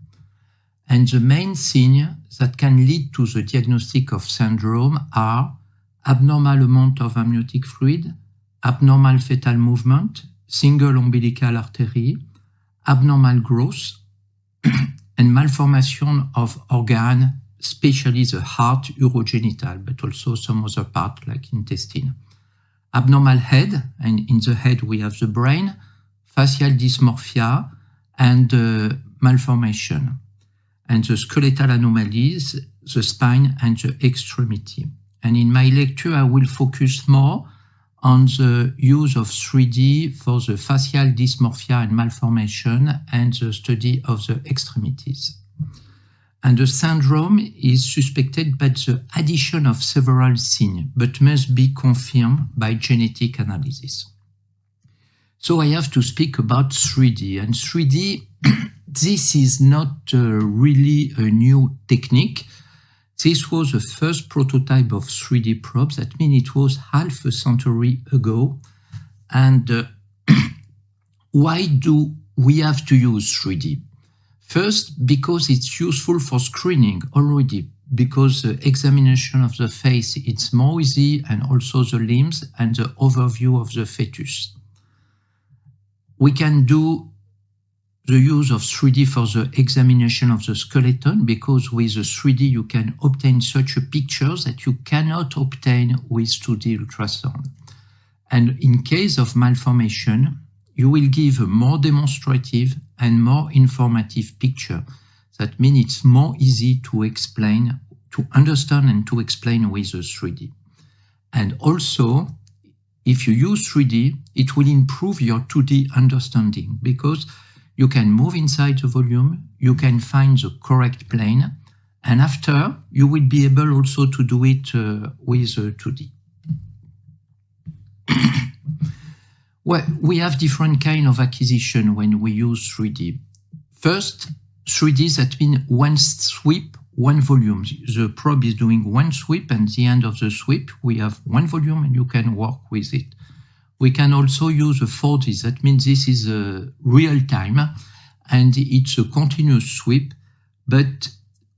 And the main thing that can lead to the diagnostic of syndrome are abnormal amount of amniotic fluid, abnormal fetal movement, single umbilical artery, abnormal growth, and malformation of organ, especially the heart, urogenital, but also some other part like intestine. Abnormal head, and in the head we have the brain, facial dysmorphia, and malformation. And the skeletal anomalies, the spine and the extremity. And in my lecture, I will focus more on the use of 3D for the facial dysmorphia and malformation and the study of the extremities. And the syndrome is suspected by the addition of several things, but must be confirmed by genetic analysis. So I have to speak about 3D. And 3D, this is not really a new technique. This was the first prototype of 3D probes. That means it was half a century ago. And why do we have to use 3D? First, because it's useful for screening already, because the examination of the face, it's more easy, and also the limbs and the overview of the fetus. We can do the use of 3D for the examination of the skeleton, because with the 3D you can obtain such a pictures that you cannot obtain with 2D ultrasound. And in case of malformation, you will give a more demonstrative and more informative picture. That means it's more easy to explain, to understand and to explain with the 3D. And also, if you use 3D, it will improve your 2D understanding, because you can move inside the volume, you can find the correct plane, and after, you will be able also to do it with 2D. Well, we have different kind of acquisition when we use 3D. First, 3D, that means one sweep, one volume. The probe is doing one sweep, and at the end of the sweep, we have one volume and you can work with it. We can also use a 4D. That means this is a real time and it's a continuous sweep, but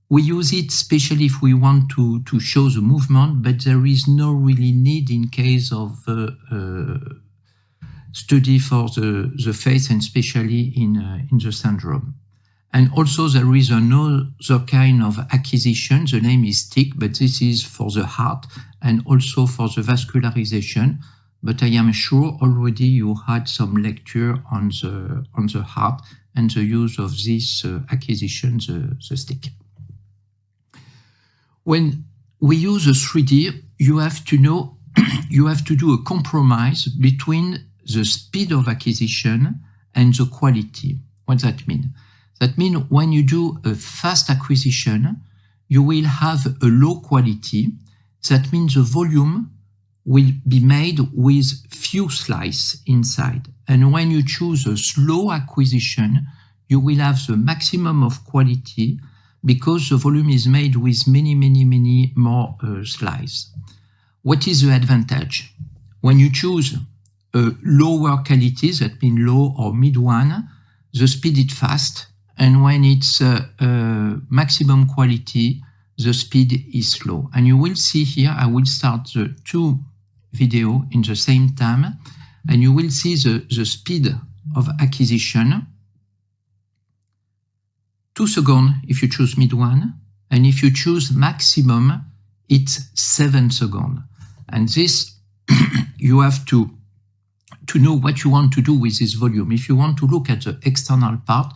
we use it especially if we want to show the movement, but there is no really need in case of study for the face, and especially in the syndrome. And also there is another kind of acquisition, the name is TIC, but this is for the heart and also for the vascularization. But I am sure already you had some lecture on the heart and the use of this acquisition, the stick. When we use a 3D, you have to know, you have to do a compromise between the speed of acquisition and the quality. What does that mean? That means when you do a fast acquisition, you will have a low quality. That means the volume will be made with few slices inside. And when you choose a slow acquisition, you will have the maximum of quality because the volume is made with many more slices. What is the advantage? When you choose a lower quality, that means low or mid one, the speed is fast. And when it's maximum quality, the speed is slow. And you will see here, I will start the two videos in the same time, and you will see the speed of acquisition. 2 seconds if you choose mid one, and if you choose maximum, it's 7 seconds. And this, you have to know what you want to do with this volume. If you want to look at the external part,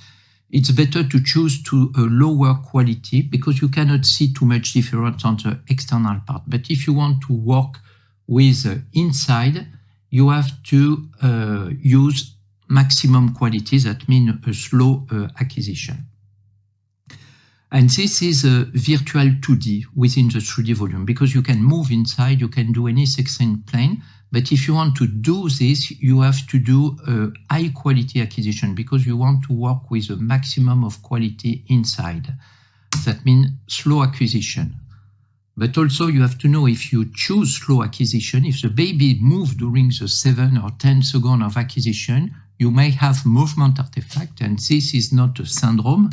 it's better to choose to a lower quality because you cannot see too much difference on the external part. But if you want to work with inside, you have to use maximum quality. That means a slow acquisition. And this is a virtual 2D within the 3D volume because you can move inside, you can do any section plane, But if you want to do this, you have to do a high quality acquisition because you want to work with a maximum of quality inside. That means slow acquisition. But also you have to know if you choose slow acquisition, if the baby moves during the 7 or 10 seconds of acquisition, you may have movement artifact, and this is not a syndrome.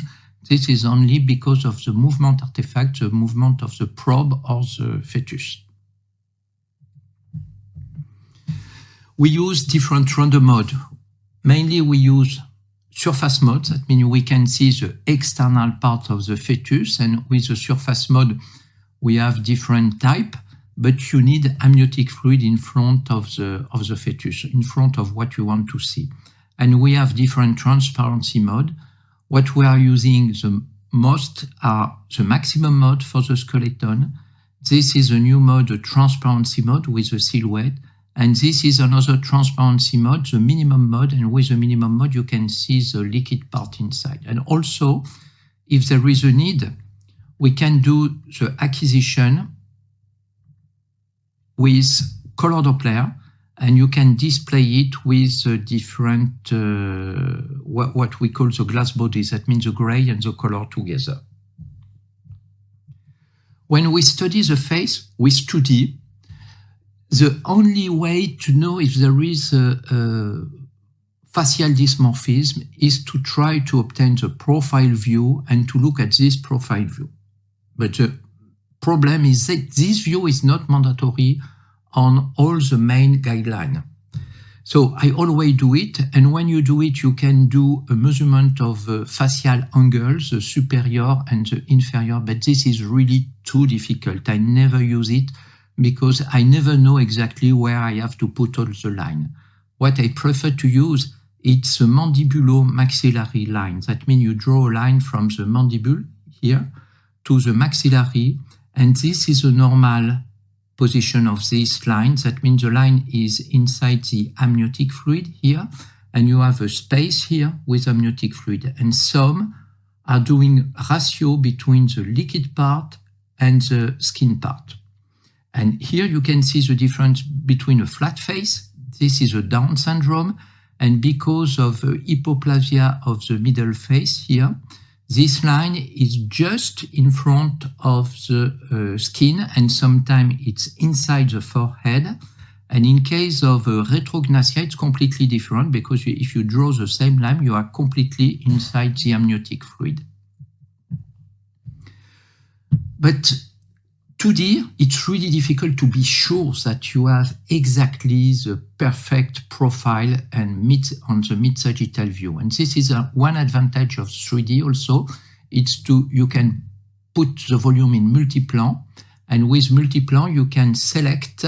This is only because of the movement artifact, the movement of the probe or the fetus. We use different render mode. Mainly we use surface mode. That means we can see the external part of the fetus, and with the surface mode, we have different type, but you need amniotic fluid in front of the fetus, in front of what you want to see. And we have different transparency mode. What we are using the most are the maximum mode for the skeleton. This is a new mode, the transparency mode with the silhouette. And this is another transparency mode, the minimum mode. And with the minimum mode, you can see the liquid part inside. And also, if there is a need, we can do the acquisition with color Doppler, and you can display it with different, what we call the glass bodies. That means the gray and the color together. When we study the face with 2D, the only way to know if there is a facial dysmorphism is to try to obtain the profile view and to look at this profile view. But the problem is that this view is not mandatory on all the main guidelines. So I always do it, and when you do it, you can do a measurement of facial angles, the superior and the inferior, but this is really too difficult. I never use it because I never know exactly where I have to put all the line. What I prefer to use, it's a mandibulo-maxillary line. That means you draw a line from the mandible here to the maxillary, and this is a normal position of this line. That means the line is inside the amniotic fluid here, and you have a space here with amniotic fluid. And some are doing ratio between the liquid part and the skin part. And here you can see the difference between a flat face. This is a Down syndrome, and because of hypoplasia of the middle face here, this line is just in front of the skin, and sometimes it's inside the forehead. And in case of retrognathia, it's completely different because if you draw the same line, you are completely inside the amniotic fluid. But 2D, it's really difficult to be sure that you have exactly the perfect profile and on the mid-sagittal view. And this is one advantage of 3D also. It's you can put the volume in multiplan, and with multiplan you can select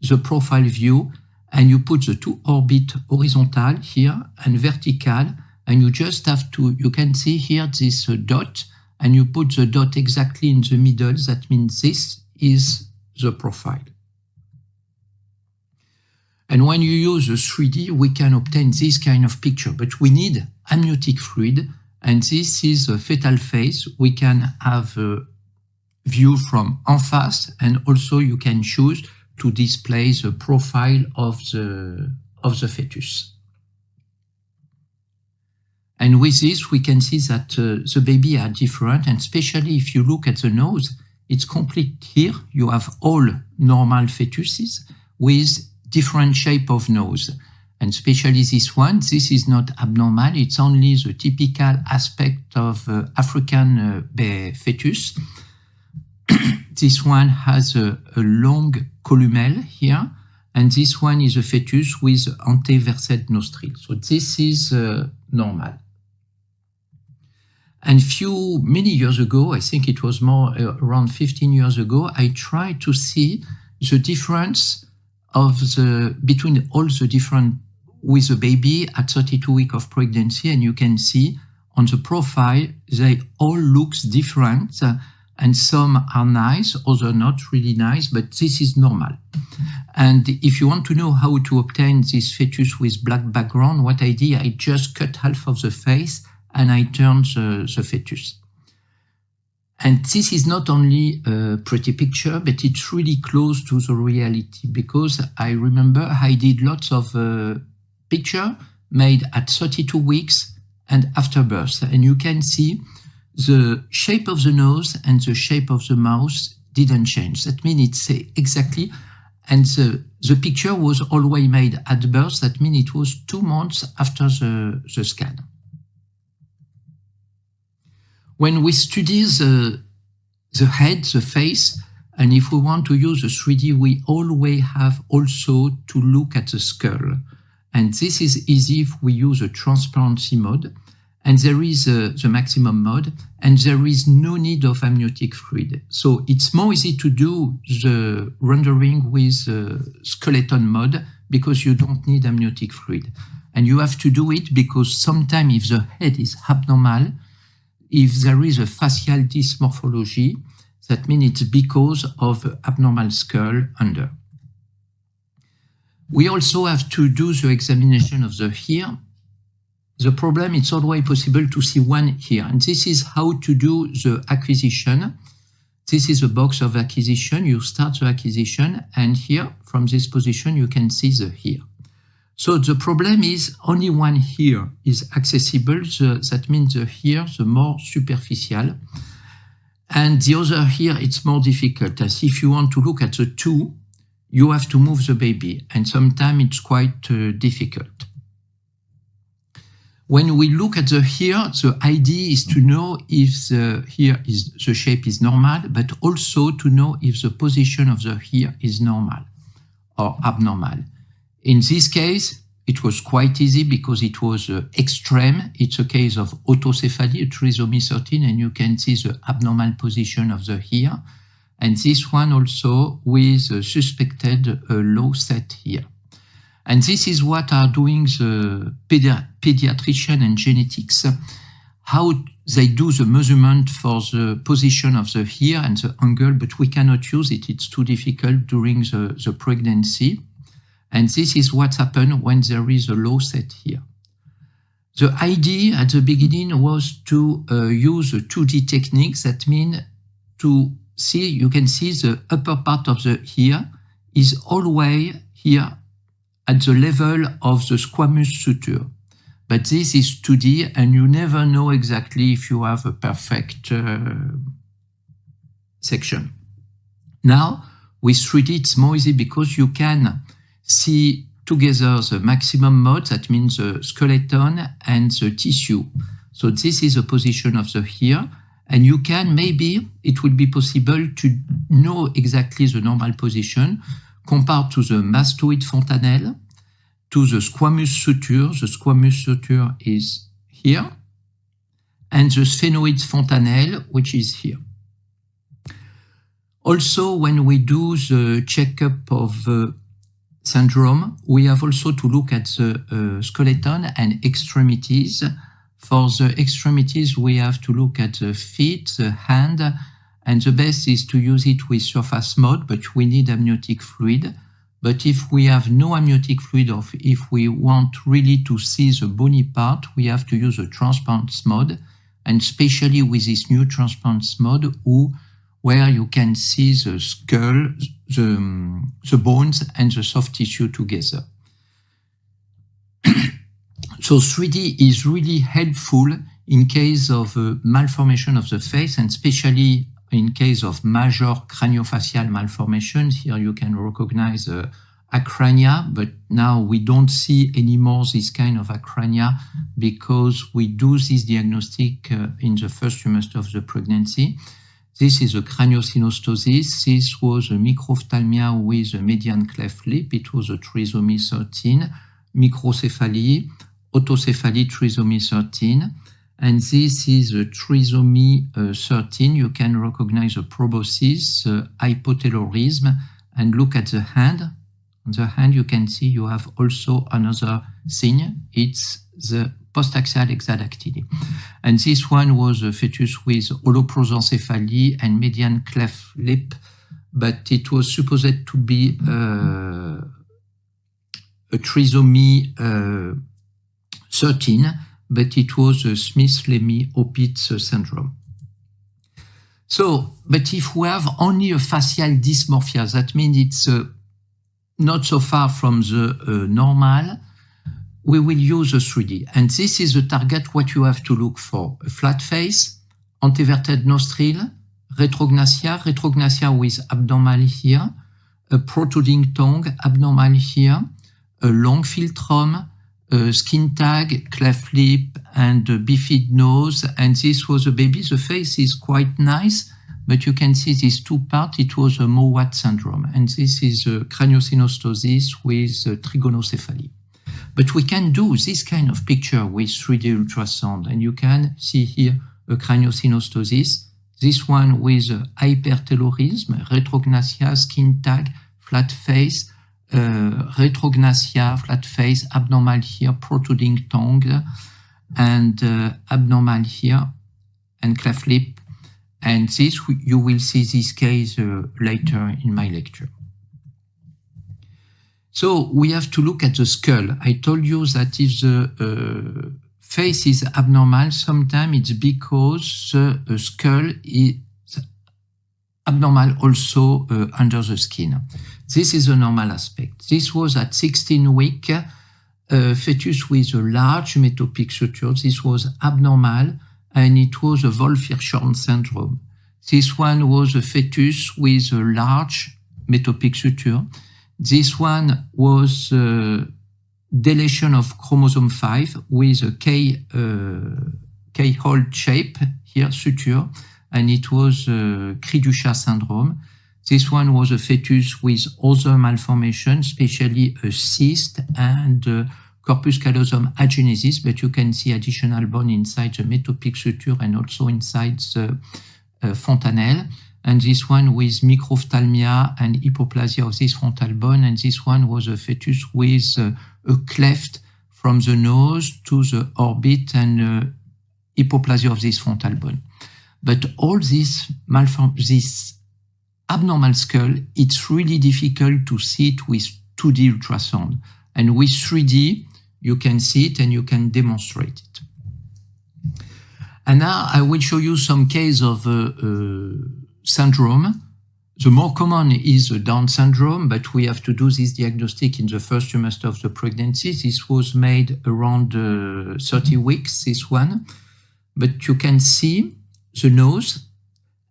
the profile view, and you put the two orbits horizontal here and vertical, and you just have to, you can see here this dot, and you put the dot exactly in the middle. That means this is the profile. And when you use the 3D, we can obtain this kind of picture, but we need amniotic fluid, and this is a fetal face. We can have a view from en face, and also you can choose to display the profile of the fetus. And with this, we can see that the baby are different, and especially if you look at the nose, it's complete here. You have all normal fetuses with different shape of nose. And especially this one, this is not abnormal. It's only the typical aspect of African fetus. This one has a long columel here, and this one is a fetus with anteversed nostril. So this is normal. And many years ago, I think it was more around 15 years ago, I tried to see the difference between all the different with the baby at 32 weeks of pregnancy, and you can see on the profile they all look different, and some are nice, others not really nice, but this is normal. And if you want to know how to obtain this fetus with black background, what I did, I just cut half of the face and I turned the fetus. And this is not only a pretty picture, but it's really close to the reality, because I remember I did lots of picture made at 32 weeks and after birth. And you can see the shape of the nose and the shape of the mouth didn't change. That means it's exactly, and the picture was always made at birth. That means it was 2 months after the scan. When we study the head, the face, and if we want to use the 3D, we always have also to look at the skull. And this is easy if we use a transparency mode. And there is the maximum mode, and there is no need of amniotic fluid. So it's more easy to do the rendering with skeleton mode because you don't need amniotic fluid. And you have to do it because sometimes if the head is abnormal, if there is a facial dysmorphology, that means it's because of abnormal skull under. We also have to do the examination of the ear. The problem, it's always possible to see one ear. And this is how to do the acquisition. This is a box of acquisition. You start the acquisition, and here, from this position, you can see the ear. So the problem is only one ear is accessible. That means the ear, the more superficial. And the other ear, it's more difficult. As if you want to look at the two, you have to move the baby. And sometimes it's quite difficult. When we look at the ear, the idea is to know if the shape is normal, but also to know if the position of the ear is normal or abnormal. In this case, it was quite easy because it was extreme. It's a case of autocephaly, trisomy 13, and you can see the abnormal position of the ear. And this one also with suspected low set ear. And this is what are doing the pediatrician and genetics, how they do the measurement for the position of the ear and the angle, but we cannot use it. It's too difficult during the pregnancy. And this is what happens when there is a low set ear. The idea at the beginning was to use a 2D technique. That means to see, you can see the upper part of the ear is always here at the level of the squamous suture. But this is 2D, and you never know exactly if you have a perfect section. Now, with 3D, it's more easy because you can see together the maximum mode, that means the skeleton and the tissue. So this is the position of the ear, and you can, maybe it will be possible to know exactly the normal position compared to the mastoid fontanelle, to the squamous suture. The squamous suture is here, and the sphenoid fontanelle, which is here. Also, when we do the checkup of syndrome, we have also to look at the skeleton and extremities. For the extremities, we have to look at the feet, the hand, and the best is to use it with surface mode, but we need amniotic fluid. But if we have no amniotic fluid, or if we want really to see the bony part, we have to use a transparent mode, and especially with this new transparent mode, where you can see the skull, the bones, and the soft tissue together. So 3D is really helpful in case of malformation of the face, and especially in case of major craniofacial malformations. Here you can recognize acrania, but now we don't see anymore this kind of acrania because we do this diagnostic in the first trimester of the pregnancy. This is a craniosynostosis. This was a microphthalmia with a median cleft lip. It was a trisomy 13, microcephaly, autocephaly, trisomy 13. And this is a trisomy 13. You can recognize the proboscis, hypothyroidism, and look at the hand. On the hand, you can see you have also another thing. It's the postaxial hexadactyly. And this one was a fetus with holoprosencephaly and median cleft lip, but it was supposed to be a trisomy 13, but it was a Smith-Lemmy-Opitz syndrome. So, but if we have only a facial dysmorphia, that means it's not so far from the normal, we will use a 3D. And this is the target, what you have to look for. A flat face, anteverted nostril, retrognathia with abnormal here, a protruding tongue, abnormal here, a long philtrum, a skin tag, cleft lip, and a bifid nose. And this was a baby. The face is quite nice, but you can see these two parts. It was a Mowat syndrome. And this is a craniosynostosis with trigonocephaly. But we can do this kind of picture with 3D ultrasound. And you can see here a craniosynostosis. This one with hypertelorism, retrognathia, skin tag, flat face, retrognathia, flat face, abnormal here, protruding tongue, and abnormal here, and cleft lip. And this, you will see this case later in my lecture. So we have to look at the skull. I told you that if the face is abnormal, sometimes it's because the skull is abnormal also under the skin. This is a normal aspect. This was at 16 weeks, fetus with a large metopic suture. This was abnormal, and it was a Wolff-Hirschhorn syndrome. This one was a fetus with a large metopic suture. This one was deletion of chromosome 5 with a K-hole shape here, suture, and it was Cri-du-Chat syndrome. This one was a fetus with other malformation, especially a cyst and corpus callosum agenesis, but you can see additional bone inside the metopic suture and also inside the fontanelle. And this one with microphthalmia and hypoplasia of this frontal bone. And this one was a fetus with a cleft from the nose to the orbit and hypoplasia of this frontal bone. But all this abnormal skull, it's really difficult to see it with 2D ultrasound. And with 3D, you can see it and you can demonstrate it. And now I will show you some case of syndrome. The more common is Down syndrome, but we have to do this diagnostic in the first trimester of the pregnancy. This was made around 30 weeks, this one. But you can see the nose,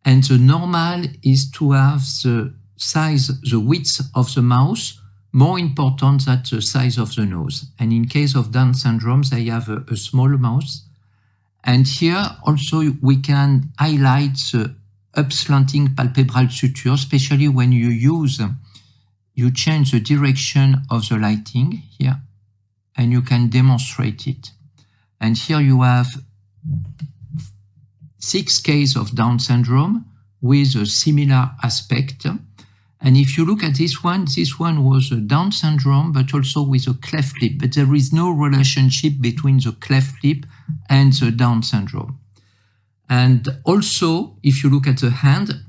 and the normal is to have the size, the width of the mouth more important than the size of the nose. And in case of Down syndrome, they have a small mouth. And here also we can highlight the upslanting palpebral suture, especially when you change the direction of the lighting here, and you can demonstrate it. And here you have 6 cases of Down syndrome with a similar aspect. And if you look at this one was a Down syndrome, but also with a cleft lip. But there is no relationship between the cleft lip and the Down syndrome. And also, if you look at the hand,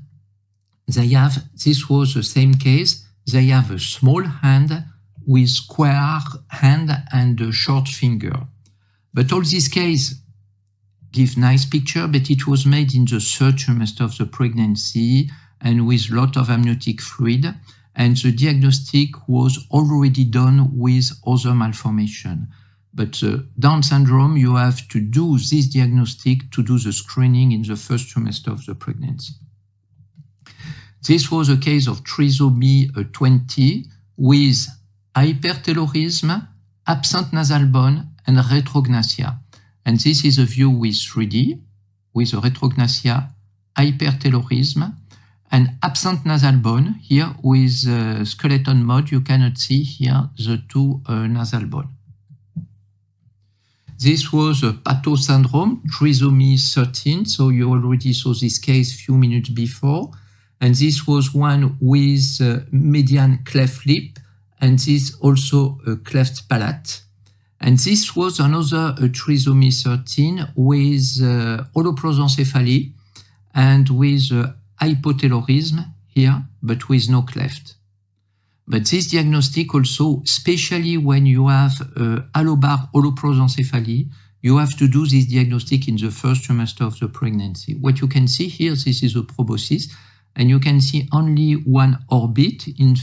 this was the same case. They have a small hand with square hand and a short finger. But all these cases give nice picture, but it was made in the 3rd trimester of the pregnancy and with a lot of amniotic fluid. And the diagnostic was already done with other malformation. But Down syndrome, you have to do this diagnostic to do the screening in the 1st trimester of the pregnancy. This was a case of trisomy 20 with hypertelorism, absent nasal bone, and retrognathia. And this is a view with 3D, with a retrognathia, hypertelorism, and absent nasal bone. Here with skeleton mode, you cannot see here the 2 nasal bone. This was a Pato syndrome, trisomy 13. So you already saw this case a few minutes before. And this was one with median cleft lip, and this also a cleft palate. And this was another trisomy 13 with holoprosencephaly and with hypotelorism here, but with no cleft. But this diagnostic also, especially when you have allobar holoprosencephaly, you have to do this diagnostic in the first trimester of the pregnancy. What you can see here, this is a proboscis, and you can see only one orbit. In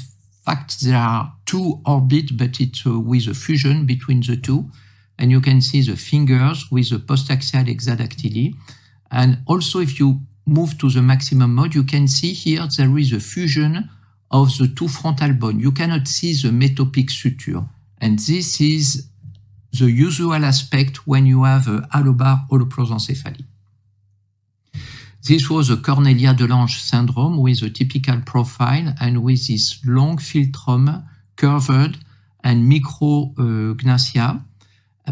fact, there are two orbits, but it's with a fusion between the two. And you can see the fingers with the postaxial hexadactyly. And also, if you move to the maximum mode, you can see here there is a fusion of the two frontal bones. You cannot see the metopic suture. And this is the usual aspect when you have a allobar holoprosencephaly. This was a Cornelia de Lange syndrome with a typical profile and with this long philtrum, curved and micrognathia.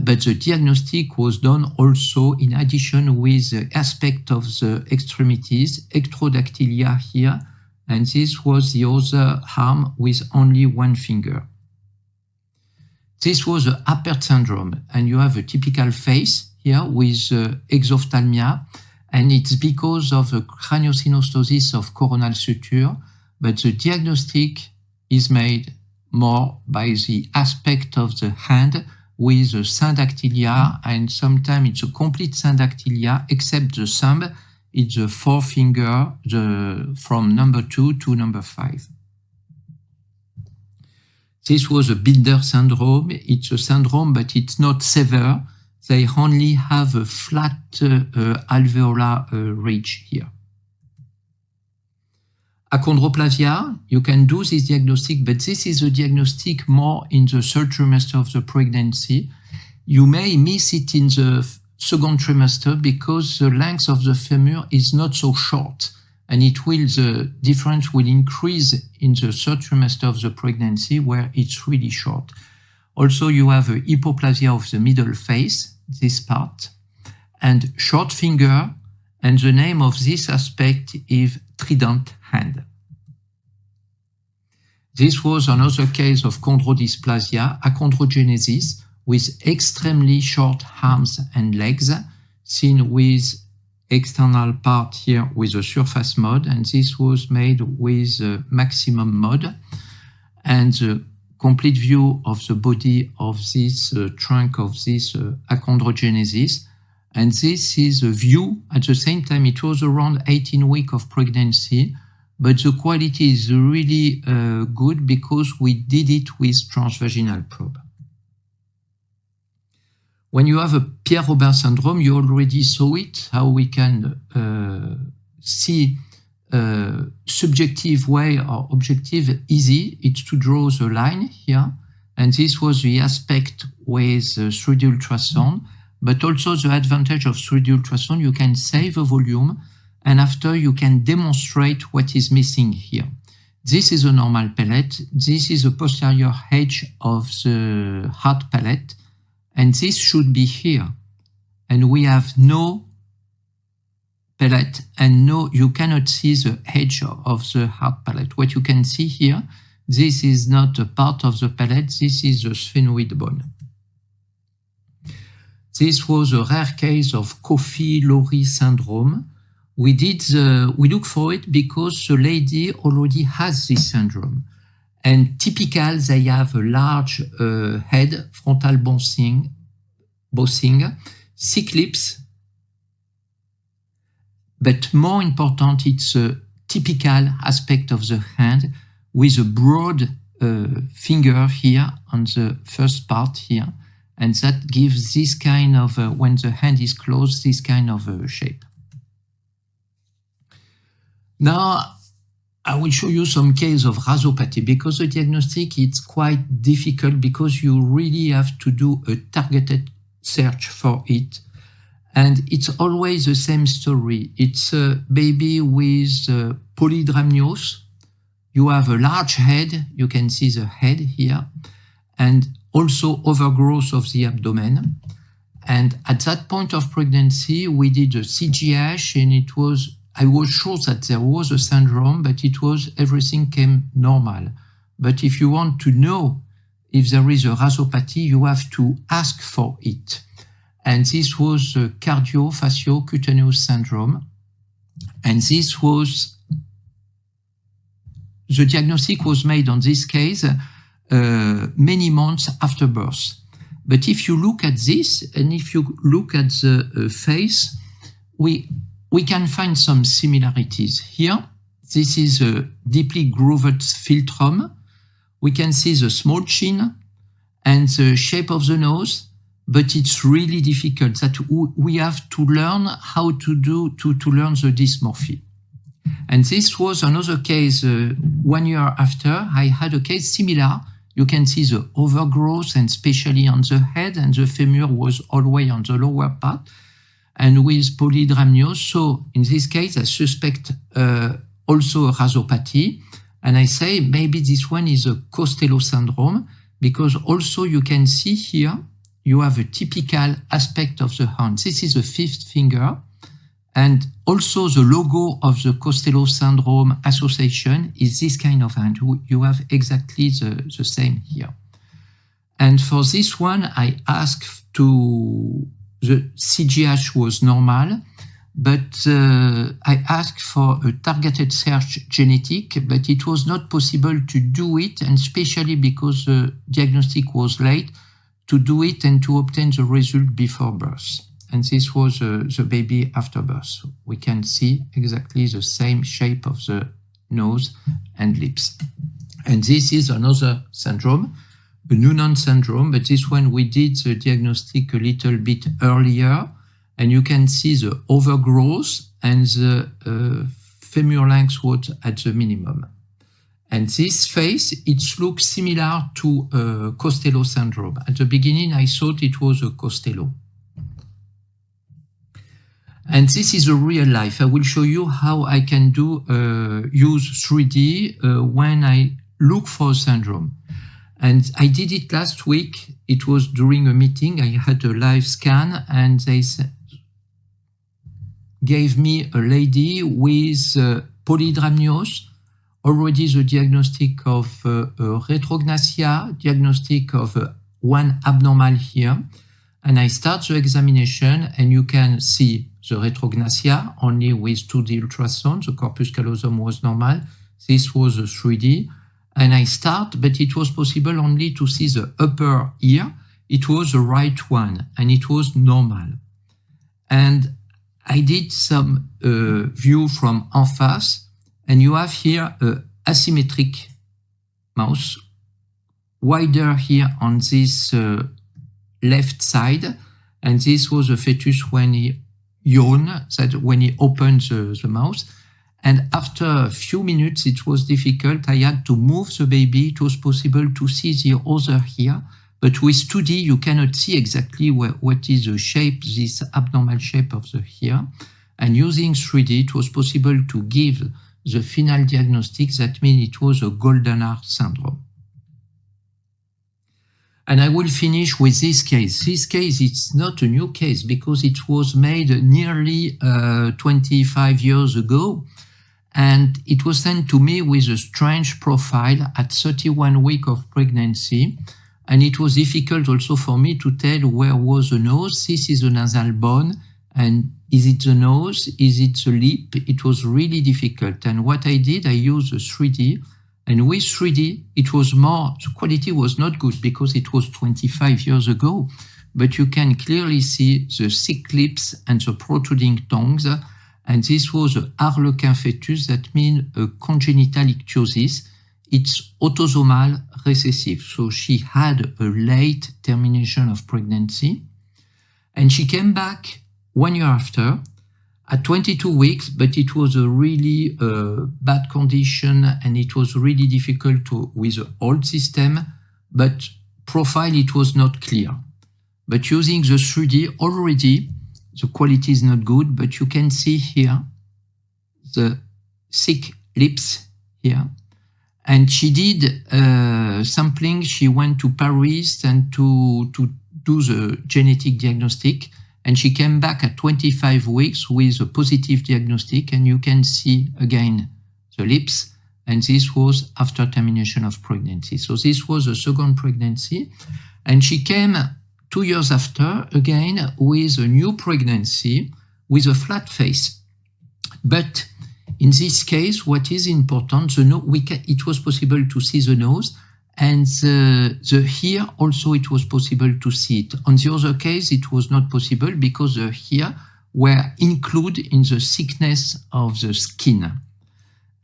But the diagnostic was done also in addition with the aspect of the extremities, ectrodactylia here, and this was the other arm with only one finger. This was a Apert syndrome, and you have a typical face here with exophthalmia, and it's because of the craniosynostosis of coronal suture, but the diagnostic is made more by the aspect of the hand with the syndactylia, and sometimes it's a complete syndactylia except the thumb. It's the forefinger from number 2 to number 5. This was a Binder syndrome. It's a syndrome, but it's not severe. They only have a flat alveolar ridge here. Achondroplasia, you can do this diagnostic, but this is a diagnostic more in the third trimester of the pregnancy. You may miss it in the second trimester because the length of the femur is not so short, and the difference will increase in the third trimester of the pregnancy where it's really short. Also, you have a hypoplasia of the middle face, this part, and short finger, and the name of this aspect is trident hand. This was another case of chondrodysplasia, achondrogenesis, with extremely short arms and legs, seen with external part here with a surface mode, and this was made with a maximum mode. And the complete view of the body of this trunk of this achondrogenesis. And this is a view. At the same time, it was around 18 weeks of pregnancy, but the quality is really good because we did it with transvaginal probe. When you have a Pierre-Robin syndrome, you already saw it, how we can see subjective way or objective easy. It's to draw the line here. And this was the aspect with 3D ultrasound. But also the advantage of 3D ultrasound, you can save a volume, and after you can demonstrate what is missing here. This is a normal palate. This is a posterior edge of the heart palate, and this should be here. And we have no palate, and you cannot see the edge of the heart palate. What you can see here, this is not a part of the palate, this is the sphenoid bone. This was a rare case of Coffey-Lowry syndrome. We look for it because the lady already has this syndrome. And typical, they have a large head, frontal bossing, thick lips. But more important, it's a typical aspect of the hand with a broad finger here on the first part here. And that gives this kind of, when the hand is closed, this kind of shape. Now, I will show you some case of rhazopathy because the diagnostic is quite difficult because you really have to do a targeted search for it. And it's always the same story. It's a baby with polydramnios. You have a large head. You can see the head here. And also overgrowth of the abdomen. And at that point of pregnancy, we did a CGH, and I was sure that there was a syndrome, but everything came normal. But if you want to know if there is a rhazopathy, you have to ask for it. And this was a cardiofasciocutaneous syndrome. And this was, the diagnostic was made on this case many months after birth. But if you look at this, and if you look at the face, we can find some similarities. Here, this is a deeply grooved philtrum. We can see the small chin and the shape of the nose, but it's really difficult that we have to learn how to learn the dysmorphy. And this was another case 1 year after. I had a case similar. You can see the overgrowth, and especially on the head, and the femur was always on the lower part, and with polydramnios. So in this case, I suspect also a rhazopathy, and I say maybe this one is a Costello syndrome, because also you can see here, you have a typical aspect of the hand. This is the fifth finger, and also the logo of the Costello syndrome association is this kind of hand. You have exactly the same here. And for this one, I asked the CGH was normal, but I asked for a targeted search genetic, but it was not possible to do it, and especially because the diagnostic was late, to do it and to obtain the result before birth. And this was the baby after birth. We can see exactly the same shape of the nose and lips. And this is another syndrome, a Noonan syndrome, but this one we did the diagnostic a little bit earlier, and you can see the overgrowth and the femur length was at the minimum. And this face, it looks similar to Costello syndrome. At the beginning, I thought it was a Costello. And this is a real life. I will show you how I can use 3D when I look for a syndrome. And I did it last week. It was during a meeting. I had a live scan, and they gave me a lady with polydramnios, already the diagnostic of retrognathia, diagnostic of one abnormal here. And I start the examination, and you can see the retrognathia only with 2D ultrasound. The corpus callosum was normal. This was a 3D. And I start, but it was possible only to see the upper ear. It was the right one, and it was normal. And I did some view from en face, and you have here a asymmetric mouth, wider here on this left side, and this was a fetus when he yawned, that when he opened the mouth. And after a few minutes, it was difficult. I had to move the baby. It was possible to see the other here, but with 2D, you cannot see exactly what is the shape, this abnormal shape of the hair. And using 3D, it was possible to give the final diagnostic. That means it was a Goldenhar syndrome. And I will finish with this case. This case, it's not a new case because it was made nearly 25 years ago. And it was sent to me with a strange profile at 31 weeks of pregnancy. And it was difficult also for me to tell where was the nose. This is the nasal bone. And is it the nose? Is it the lip? It was really difficult. And what I did, I used a 3D. And with 3D, it was more, the quality was not good because it was 25 years ago. But you can clearly see the thick lips and the protruding tongues. And this was a harlequin fetus, that means a congenital ichthyosis. It's autosomal recessive. So she had a late termination of pregnancy. And she came back 1 year after at 22 weeks, but it was a really bad condition and it was really difficult with the old system, but profile, it was not clear. But using the 3D already, the quality is not good, but you can see here the thick lips here. And she did sampling. She went to Paris and to do the genetic diagnostic. And she came back at 25 weeks with a positive diagnostic. And you can see again the lips. And this was after termination of pregnancy. So this was a second pregnancy. And she came 2 years after, again, with a new pregnancy with a flat face. But in this case, what is important, it was possible to see the nose, And here also it was possible to see it. On the other case, it was not possible because the hair were included in the thickness of the skin.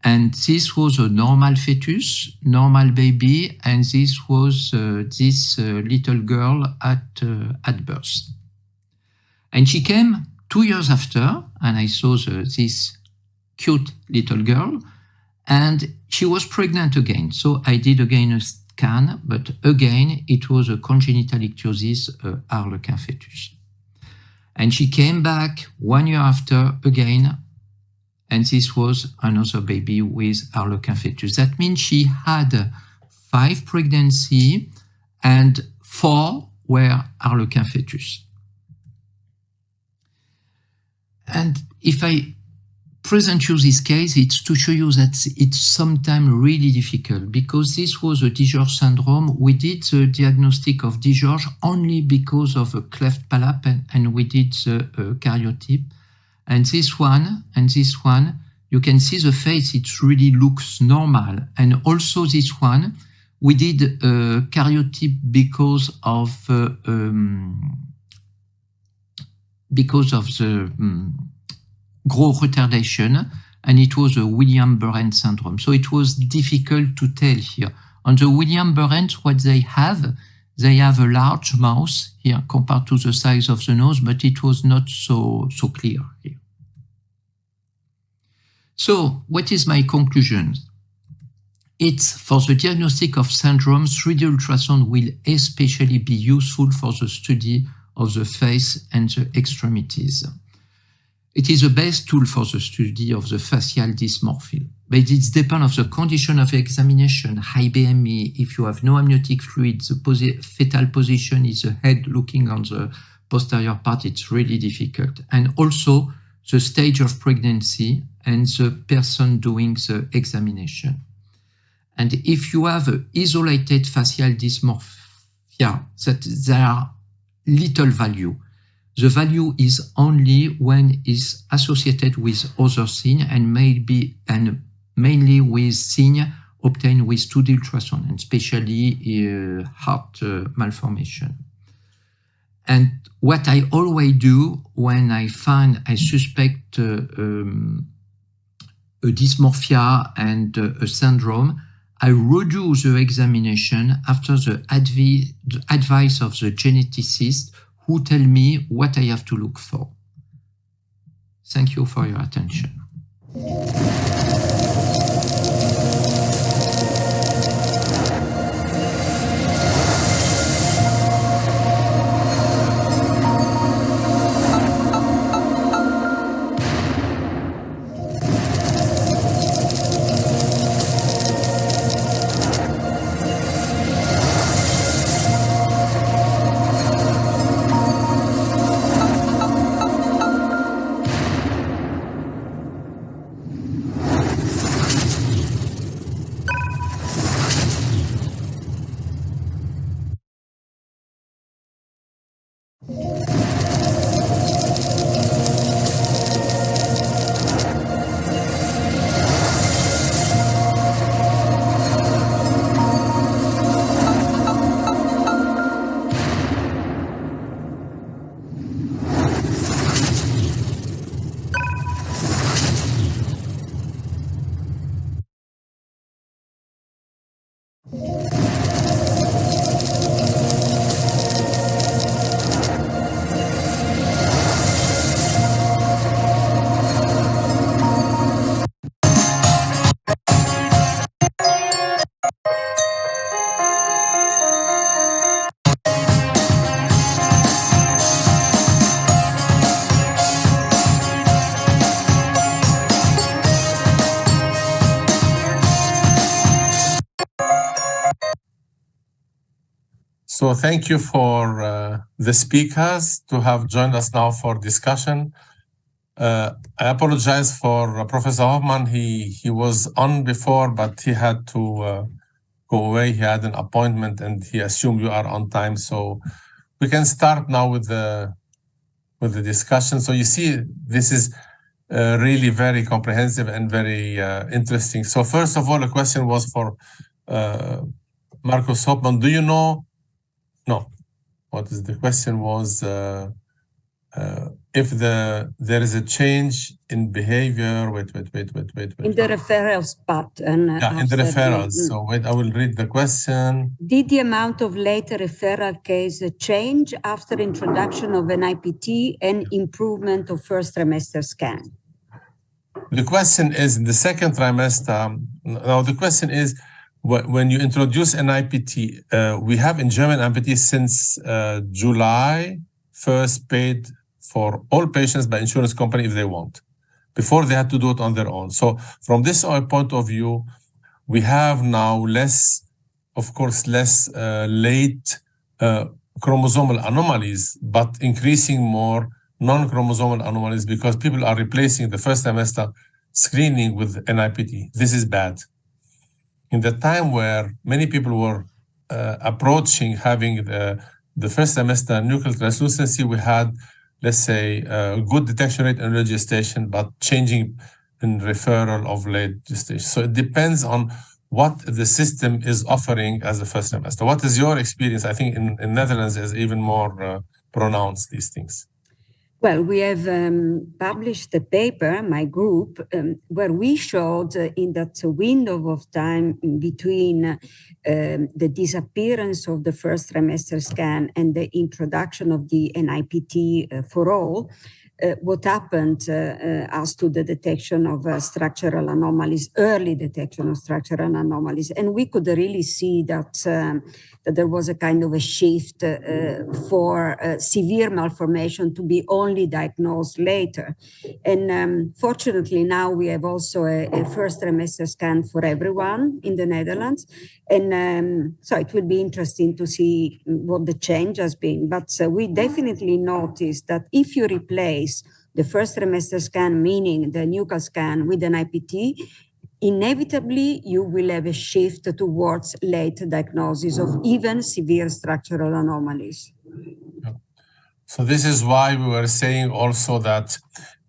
And this was a normal fetus, normal baby, and this was this little girl at birth. And she came 2 years after, and I saw this cute little girl, and she was pregnant again. So I did again a scan, but again, it was a congenital ichthyosis, Harlequin fetus. And she came back 1 year after again, and this was another baby with Harlequin fetus. That means she had 5 pregnancies and 4 were Harlequin fetus. And if I present you this case, it's to show you that it's sometimes really difficult because this was a Dijorge syndrome. We did the diagnostic of Dijorge only because of a cleft palate and we did the karyotype. And this one, you can see the face, it really looks normal. And also this one, we did karyotype because of the growth retardation, and it was a Williams-Burren syndrome. So it was difficult to tell here. On the Williams-Burren, what they have a large mouth here compared to the size of the nose, but it was not so clear here. So what is my conclusion? It's for the diagnostic of syndromes, 3D ultrasound will especially be useful for the study of the face and the extremities. It is the best tool for the study of the facial dysmorphia, but it depends on the condition of examination, high BMI. If you have no amniotic fluid, the fetal position is the head looking on the posterior part, it's really difficult. And also the stage of pregnancy and the person doing the examination. And if you have an isolated facial dysmorphia, that there are little value. The value is only when it's associated with other things and mainly with things obtained with 2D ultrasound, and especially heart malformation. And what I always do when I suspect a dysmorphia and a syndrome, I redo the examination after the advice of the geneticist who tell me what I have to look for. Thank you for your attention. So thank you for the speakers to have joined us now for discussion. I apologize for Professor Hoffman. He was on before, but he had to go away. He had an appointment and he assumed you are on time. So we can start now with the discussion. So you see, this is really very comprehensive and very interesting. So first of all, the question was for Marcos Hopman, do you know? No. What is the question was if there is a change in behavior. Wait. In the referrals pattern. Yeah, in the referrals. So wait, I will read the question. Did the amount of late referral case change after introduction of an IPT and improvement of first trimester scan? The question is in the second trimester. Now the question is, when you introduce an IPT, we have in German IPT since July 1st paid for all patients by insurance company if they want. Before they had to do it on their own. So from this point of view, we have now less late chromosomal anomalies, but increasing more non-chromosomal anomalies because people are replacing the first trimester screening with NIPT. This is bad. In the time where many people were approaching having the first trimester nuchal translucency, we had, let's say, good detection rate in early gestation, but changing in referral of late gestation. So it depends on what the system is offering as a first trimester. What is your experience? I think in Netherlands is even more pronounced, these things. Well, we have published a paper, my group, where we showed in that window of time between the disappearance of the first trimester scan and the introduction of the NIPT for all, what happened as to the detection of structural anomalies, early detection of structural anomalies. And we could really see that, that there was a kind of a shift for severe malformation to be only diagnosed later. And fortunately, now we have also a first trimester scan for everyone in the Netherlands. And so it will be interesting to see what the change has been. But we definitely noticed that if you replace the first trimester scan, meaning the nuchal scan, with an IPT, inevitably you will have a shift towards late diagnosis of even severe structural anomalies. So this is why we were saying also that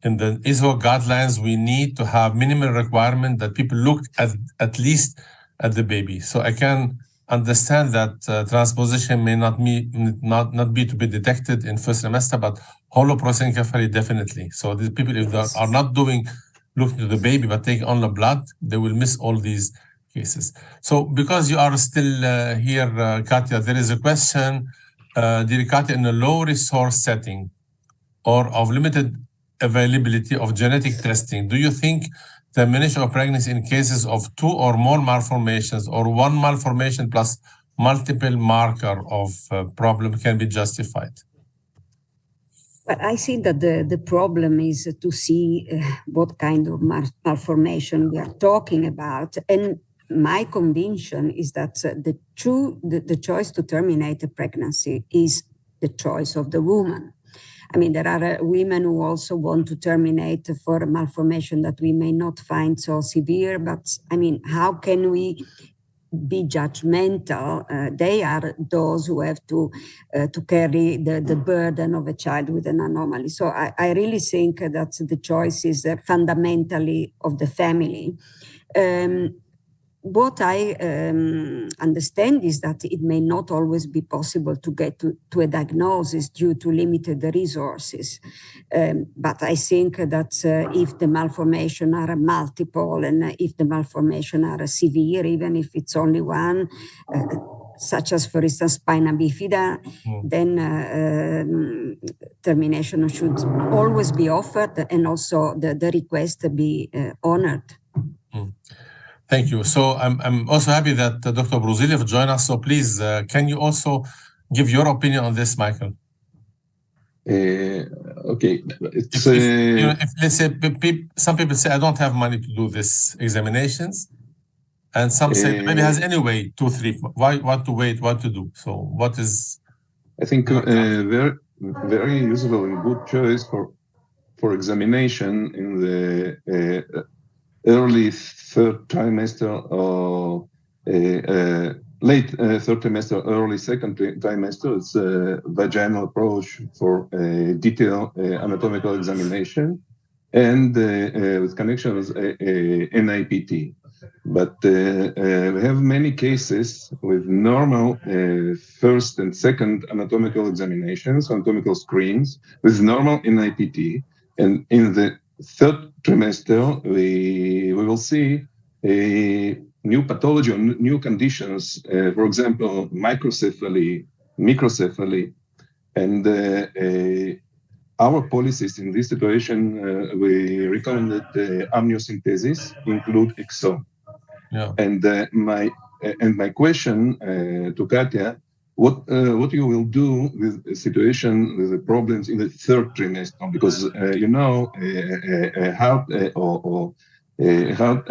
in the ISO guidelines, we need to have minimum requirement that people look at least at the baby. So I can understand that transposition may not be to be detected in first trimester, but holoprosencephaly definitely. So the people, if they are not looking to the baby, but take only blood, they will miss all these cases. So because you are still here, Katya, there is a question, dear Katya, in a low resource setting or of limited availability of genetic testing, do you think termination of pregnancy in cases of 2 or more malformations or 1 malformation plus multiple marker of problem can be justified? But I think that the problem is to see what kind of malformation we are talking about. And my conviction is that the choice to terminate a pregnancy is the choice of the woman. I mean, there are women who also want to terminate for a malformation that we may not find so severe, but I mean, how can we be judgmental? They are those who have to carry the burden of a child with an anomaly. So I really think that the choice is fundamentally of the family. What I understand is that it may not always be possible to get to a diagnosis due to limited resources. But I think that if the malformation are multiple and if the malformation are severe, even if it's only one, such as, for instance, spina bifida, then termination should always be offered and also the request be honored. Thank you. So I'm also happy that Dr. Bruziliev joined us. So please, can you also give your opinion on this, Michael? Okay. If let's say some people say I don't have money to do this examinations, and some say maybe has any way 2, 3. Why want to wait? What to do? So what is? I think very useful and good choice for examination in the early third trimester or late third trimester, early second trimester. It's a vaginal approach for detailed anatomical examination and with connection with NIPT. But we have many cases with normal first and second anatomical examinations, anatomical screens, with normal NIPT. And in the third trimester, we will see a new pathology or new conditions, for example, microcephaly, microcephaly, and our policies in this situation, we recommended amniocentesis include exome. Yeah. And my question to Katya, what you will do with the situation with the problems in the third trimester? Because heart heart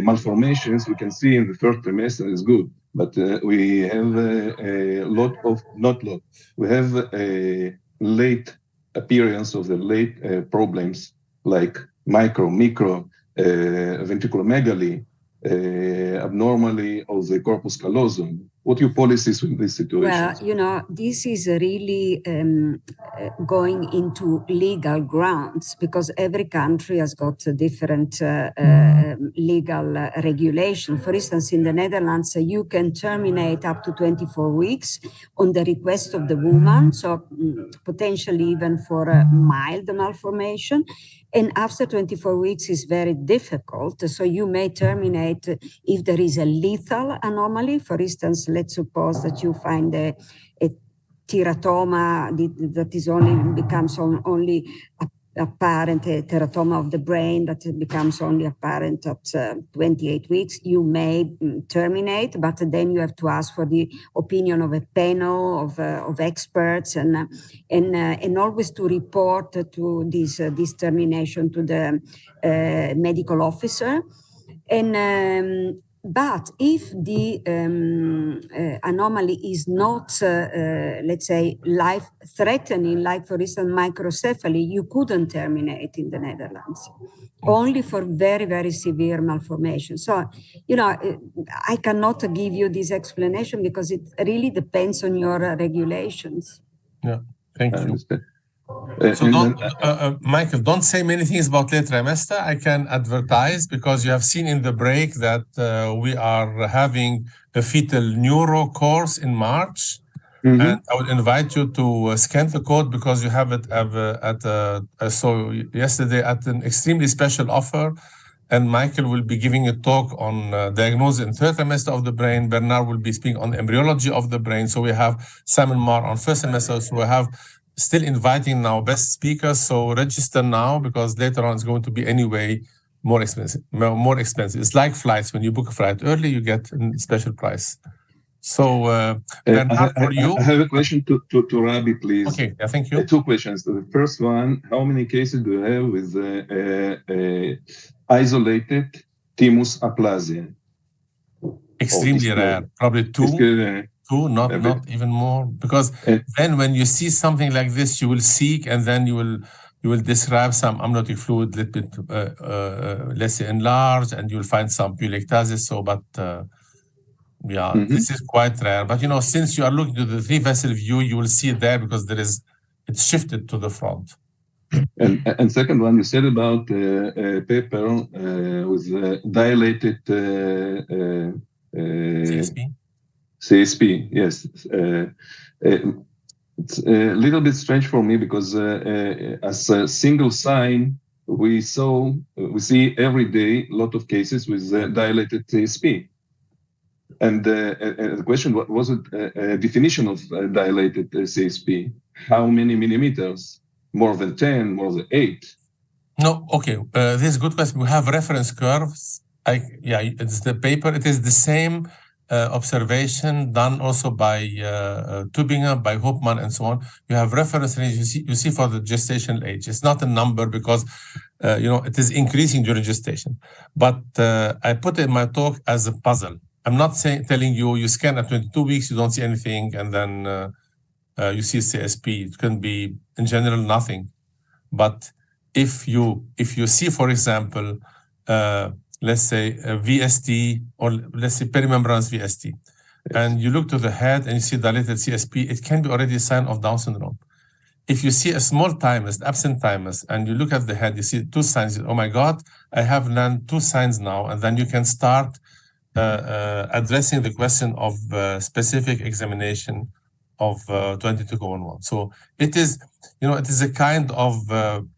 malformations we can see in the third trimester is good, but we have we have a late appearance of the late problems like micro ventriculomegaly, abnormally of the corpus callosum. What are your policies in this situation? Well, this is really going into legal grounds because every country has got a different legal regulation. For instance, in the Netherlands, you can terminate up to 24 weeks on the request of the woman, so potentially even for a mild malformation. And after 24 weeks is very difficult. So you may terminate if there is a lethal anomaly. For instance, let's suppose that you find a teratoma that is becomes only apparent, a teratoma of the brain that becomes only apparent at 28 weeks. You may terminate, but then you have to ask for the opinion of a panel of experts and always to report to this termination to the medical officer. But if the anomaly is not, let's say, life-threatening, like, for instance, microcephaly, you couldn't terminate in the Netherlands, only for very, very severe malformation. So, I cannot give you this explanation because it really depends on your regulations. Yeah, thank you. So Michael, don't say many things about late trimester. I can advertise because you have seen in the break that we are having a fetal neuro course in March. Mm-hmm. And I would invite you to scan the code because you have it so yesterday at an extremely special offer. And Michael will be giving a talk on diagnosis in third trimester of the brain. Bernard will be speaking on embryology of the brain. So we have Simon Marr on first semester. So we have still inviting now best speakers. So register now because later on it's going to be anyway more expensive. It's like flights. When you book a flight early, you get a special price. So Bernard, for you, I have a question to Rabbi, please. Okay, yeah, thank you. Two questions. The first one: how many cases do you have with isolated thymus aplasia? Extremely rare, probably two, not even more. Because then when you see something like this, you will seek, and then you will describe some amniotic fluid a little bit less enlarged, and you'll find some pulectasis. So, but this is quite rare. But since you are looking to the 3-vessel view, you will see it there because it's shifted to the front. And second one, you said about a paper with dilated CSP, yes. It's a little bit strange for me because as a single sign, we see every day a lot of cases with dilated CSP. And the question was a definition of dilated CSP. How many millimeters? More than 10, more than 8? No, okay. This is a good question. We have reference curves. It's the paper. It is the same observation done also by Tübinger, by Hopman, and so on. You have reference range. You see for the gestational age. It's not a number because it is increasing during gestation. But I put it in my talk as a puzzle. I'm not telling you scan at 22 weeks, you don't see anything, and then you see CSP. It can be in general nothing. But if you see, for example, let's say a VST or let's say perimembranous VST, and you look to the head and you see dilated CSP, it can be already a sign of Down syndrome. If you see a small thymus, absent thymus, and you look at the head, you see two signs. Oh my God, I have learned 2 signs now, and then you can start addressing the question of specific examination of 22.1. So it is, it is a kind of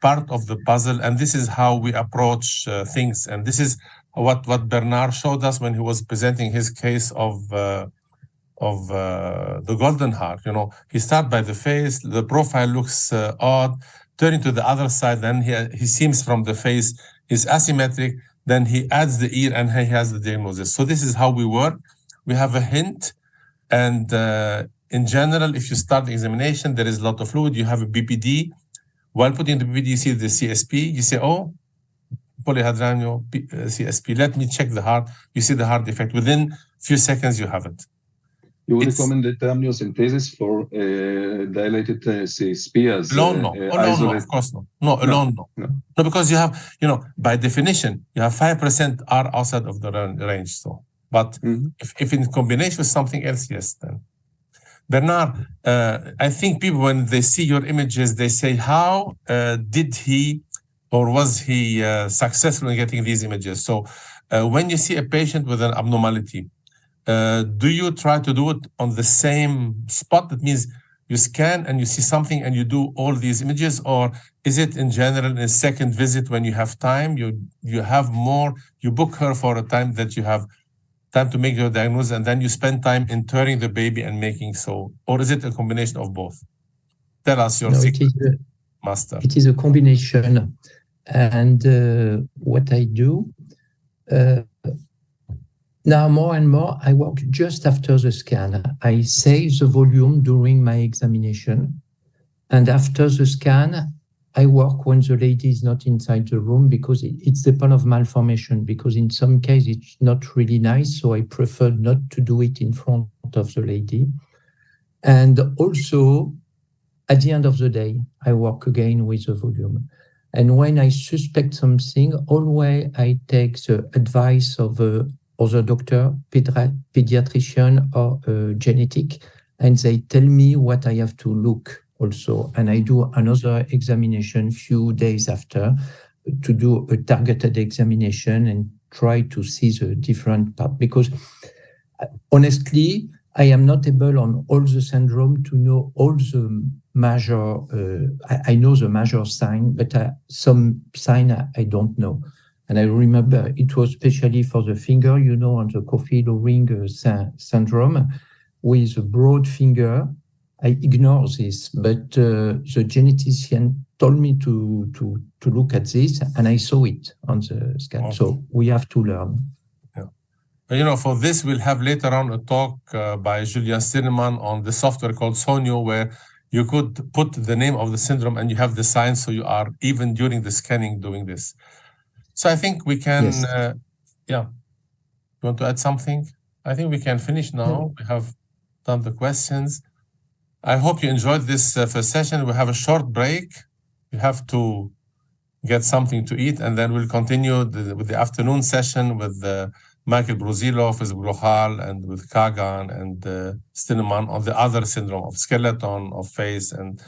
part of the puzzle, and this is how we approach things. And this is what Bernard showed us when he was presenting his case of the golden heart. He starts by the face, the profile looks odd, turning to the other side, then he seems from the face is asymmetric, then he adds the ear and he has the diagnosis. So this is how we work. We have a hint, and in general, if you start the examination, there is a lot of fluid, you have a BPD. While putting the BPD, you see the CSP, you say, oh, polyhydramnion CSP, let me check the heart. You see the heart defect. Within a few seconds, you have it. You would recommend the amniocentesis for dilated CSP as alone? No, alone, no, of course not. No, alone, no. No, because you have, by definition, you have 5% are outside of the range. So, but if in combination with something else, yes, then. Bernard, I think people, when they see your images, they say, how did he or was he successful in getting these images? So when you see a patient with an abnormality, do you try to do it on the same spot? That means you scan and you see something and you do all these images, or is it in general in a second visit when you have time, you have more, you book her for a time that you have time to make your diagnosis, and then you spend time interring the baby and making so, or is it a combination of both? Tell us your secret, master. It is a combination, and what I do now more and more, I work just after the scan. I save the volume during my examination, and after the scan, I work when the lady is not inside the room, because it's the point of malformation, because in some cases it's not really nice, so I prefer not to do it in front of the lady. And also, at the end of the day, I work again with the volume. And when I suspect something, always I take the advice of other doctor, pediatrician, or genetic, and they tell me what I have to look also. And I do another examination few days after to do a targeted examination and try to see the different part. Because honestly, I am not able on all the syndrome to know all the major, I know the major sign, but some sign I don't know. And I remember it was especially for the finger, on the Coffey-Low ring syndrome, with a broad finger. I ignore this, but the geneticist told me to look at this, and I saw it on the scan. Okay. So we have to learn. Yeah. For this, we'll have later on a talk by Julian Stinnemann on the software called Sonio, where you could put the name of the syndrome and you have the signs, so you are, even during the scanning, doing this. So I think we can, yes. You want to add something? I think we can finish now. No. We have done the questions. I hope you enjoyed this first session. We have a short break. You have to get something to eat, and then we'll continue with the afternoon session with Michael Bruzilov, with Grohal, and with Kagan and Stinnemann on the other syndrome of skeleton, of face, and